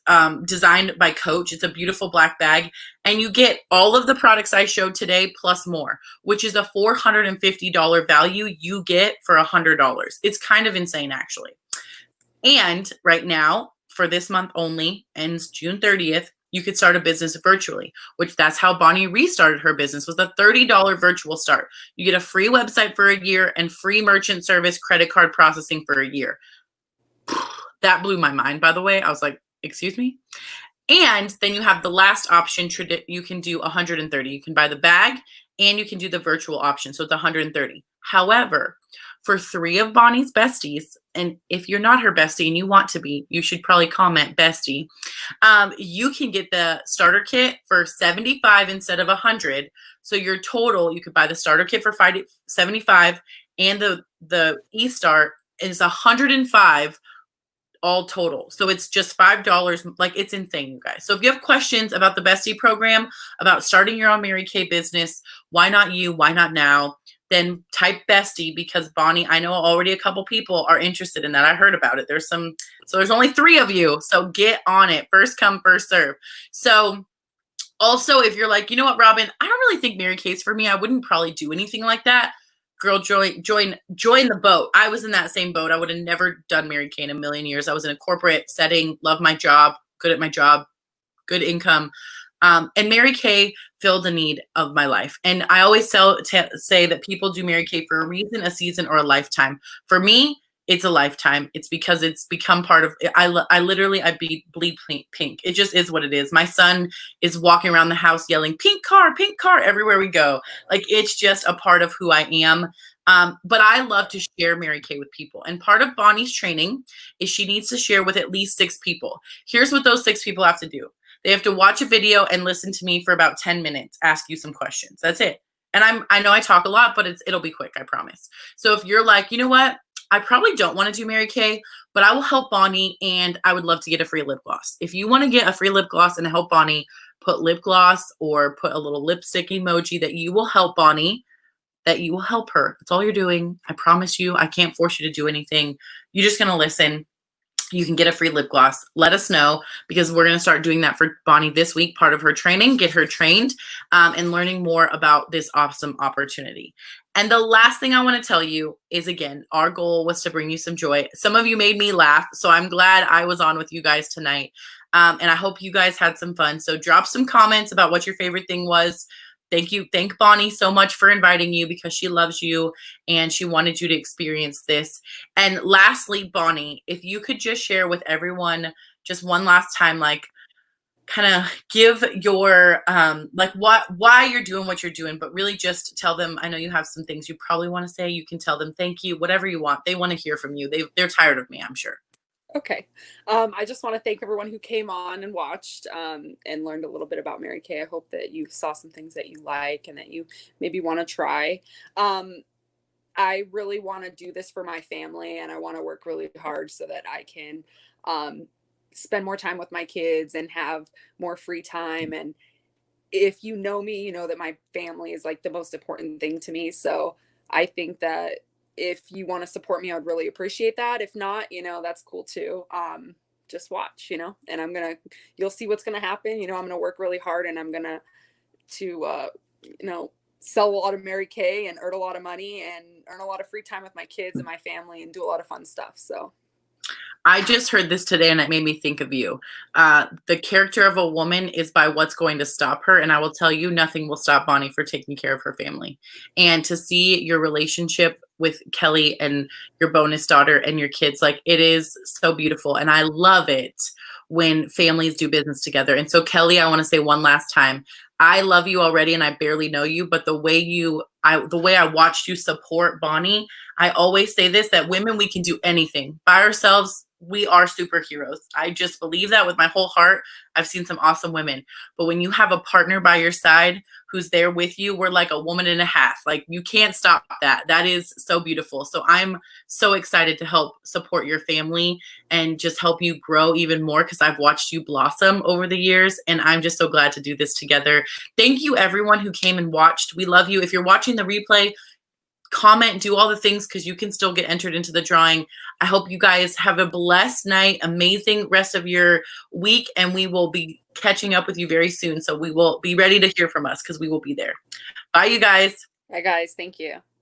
designed by Coach. It's a beautiful black bag. And you get all of the products I showed today plus more, which is a $450 value you get for $100. It's kind of insane, actually. And right now, for this month only, ends June 30th, you could start a business virtually, which that's how Bonnie restarted her business, was a $30 virtual start. You get a free website for a year and free merchant service credit card processing for a year. That blew my mind, by the way. I was like, excuse me? And then you have the last option. You can do 130. You can buy the bag and you can do the virtual option. So it's 130. However, for 3 of Bonnie's besties, and if you're not her bestie and you want to be, you should probably comment bestie. You can get the starter kit for $75 instead of $100. So your total, you could buy the starter kit for $75, and the e-start is $105 all total. So it's just $5. Like, it's insane, you guys. So if you have questions about the bestie program, about starting your own Mary Kay business, why not you? Why not now? Then type bestie, because Bonnie, I know already a couple people are interested in that. I heard about it. There's only 3 of you. So get on it. First come, first serve. So also, if you're like, you know what, Robin, I don't really think Mary Kay's for me. I wouldn't probably do anything like that. Girl, join the boat. I was in that same boat. I would have never done Mary Kay in a million years. I was in a corporate setting, love my job, good at my job, good income. And Mary Kay filled the need of my life. And I always say that people do Mary Kay for a reason, a season, or a lifetime. For me, it's a lifetime. It's because it's become part of, I bleed pink. It just is what it is. My son is walking around the house yelling, pink car, everywhere we go. Like, it's just a part of who I am. But I love to share Mary Kay with people. And part of Bonnie's training is she needs to share with at least 6 people. Here's what those 6 people have to do. They have to watch a video and listen to me for about 10 minutes, ask you some questions. That's it. And I know I talk a lot, but it'll be quick, I promise. So if you're like, you know what, I probably don't want to do Mary Kay, but I will help Bonnie, and I would love to get a free lip gloss. If you want to get a free lip gloss and help Bonnie, put lip gloss or put a little lipstick emoji that you will help Bonnie, that you will help her. That's all you're doing. I promise you, I can't force you to do anything. You're just going to listen. You can get a free lip gloss. Let us know, because we're going to start doing that for Bonnie this week, part of her training, get her trained and learning more about this awesome opportunity. And the last thing I want to tell you is, again, our goal was to bring you some joy. Some of you made me laugh, so I'm glad I was on with you guys tonight. And I hope you guys had some fun. So drop some comments about what your favorite thing was. Thank you. Thank Bonnie so much for inviting you, because she loves you and she wanted you to experience this. And lastly, Bonnie, if you could just share with everyone just one last time, like, kind of give your why you're doing what you're doing, but really just tell them, I know you have some things you probably want to say. You can tell them thank you, whatever you want. They want to hear from you. They're tired of me, I'm sure. Okay. I just want to thank everyone who came on and watched and learned a little bit about Mary Kay. I hope that you saw some things that you like and that you maybe want to try. Um, I really want to do this for my family and I want to work really hard so that I can um, spend more time with my kids and have more free time. And if you know me, you know that my family is like the most important thing to me. So I think that if you want to support me, I would really appreciate that. If not, that's cool too. Just watch, and you'll see what's gonna happen. I'm gonna work really hard and I'm gonna to sell a lot of Mary Kay and earn a lot of money and earn a lot of free time with my kids and my family and do a lot of fun stuff. So I just heard this today and it made me think of you. The character of a woman is by what's going to stop her. And I will tell you, nothing will stop Bonnie for taking care of her family. And to see your relationship with Kelly and your bonus daughter and your kids, like it is so beautiful. And I love it when families do business together. And so, Kelly, I want to say one last time, I love you already and I barely know you, but the way I watched you support Bonnie, I always say this, that women, we can do anything by ourselves. We are superheroes. I just believe that with my whole heart. I've seen some awesome women, but when you have a partner by your side who's there with you, we're like a woman and a half. Like you can't stop that. That is so beautiful. So I'm so excited to help support your family and just help you grow even more because I've watched you blossom over the years and I'm just so glad to do this together. Thank you everyone who came and watched. We love you. If you're watching the replay, comment, do all the things because you can still get entered into the drawing. I hope you guys have a blessed night, amazing rest of your week, and we will be catching up with you very soon. So we will be ready to hear from us because we will be there. Bye, you guys. bye guys, thank you.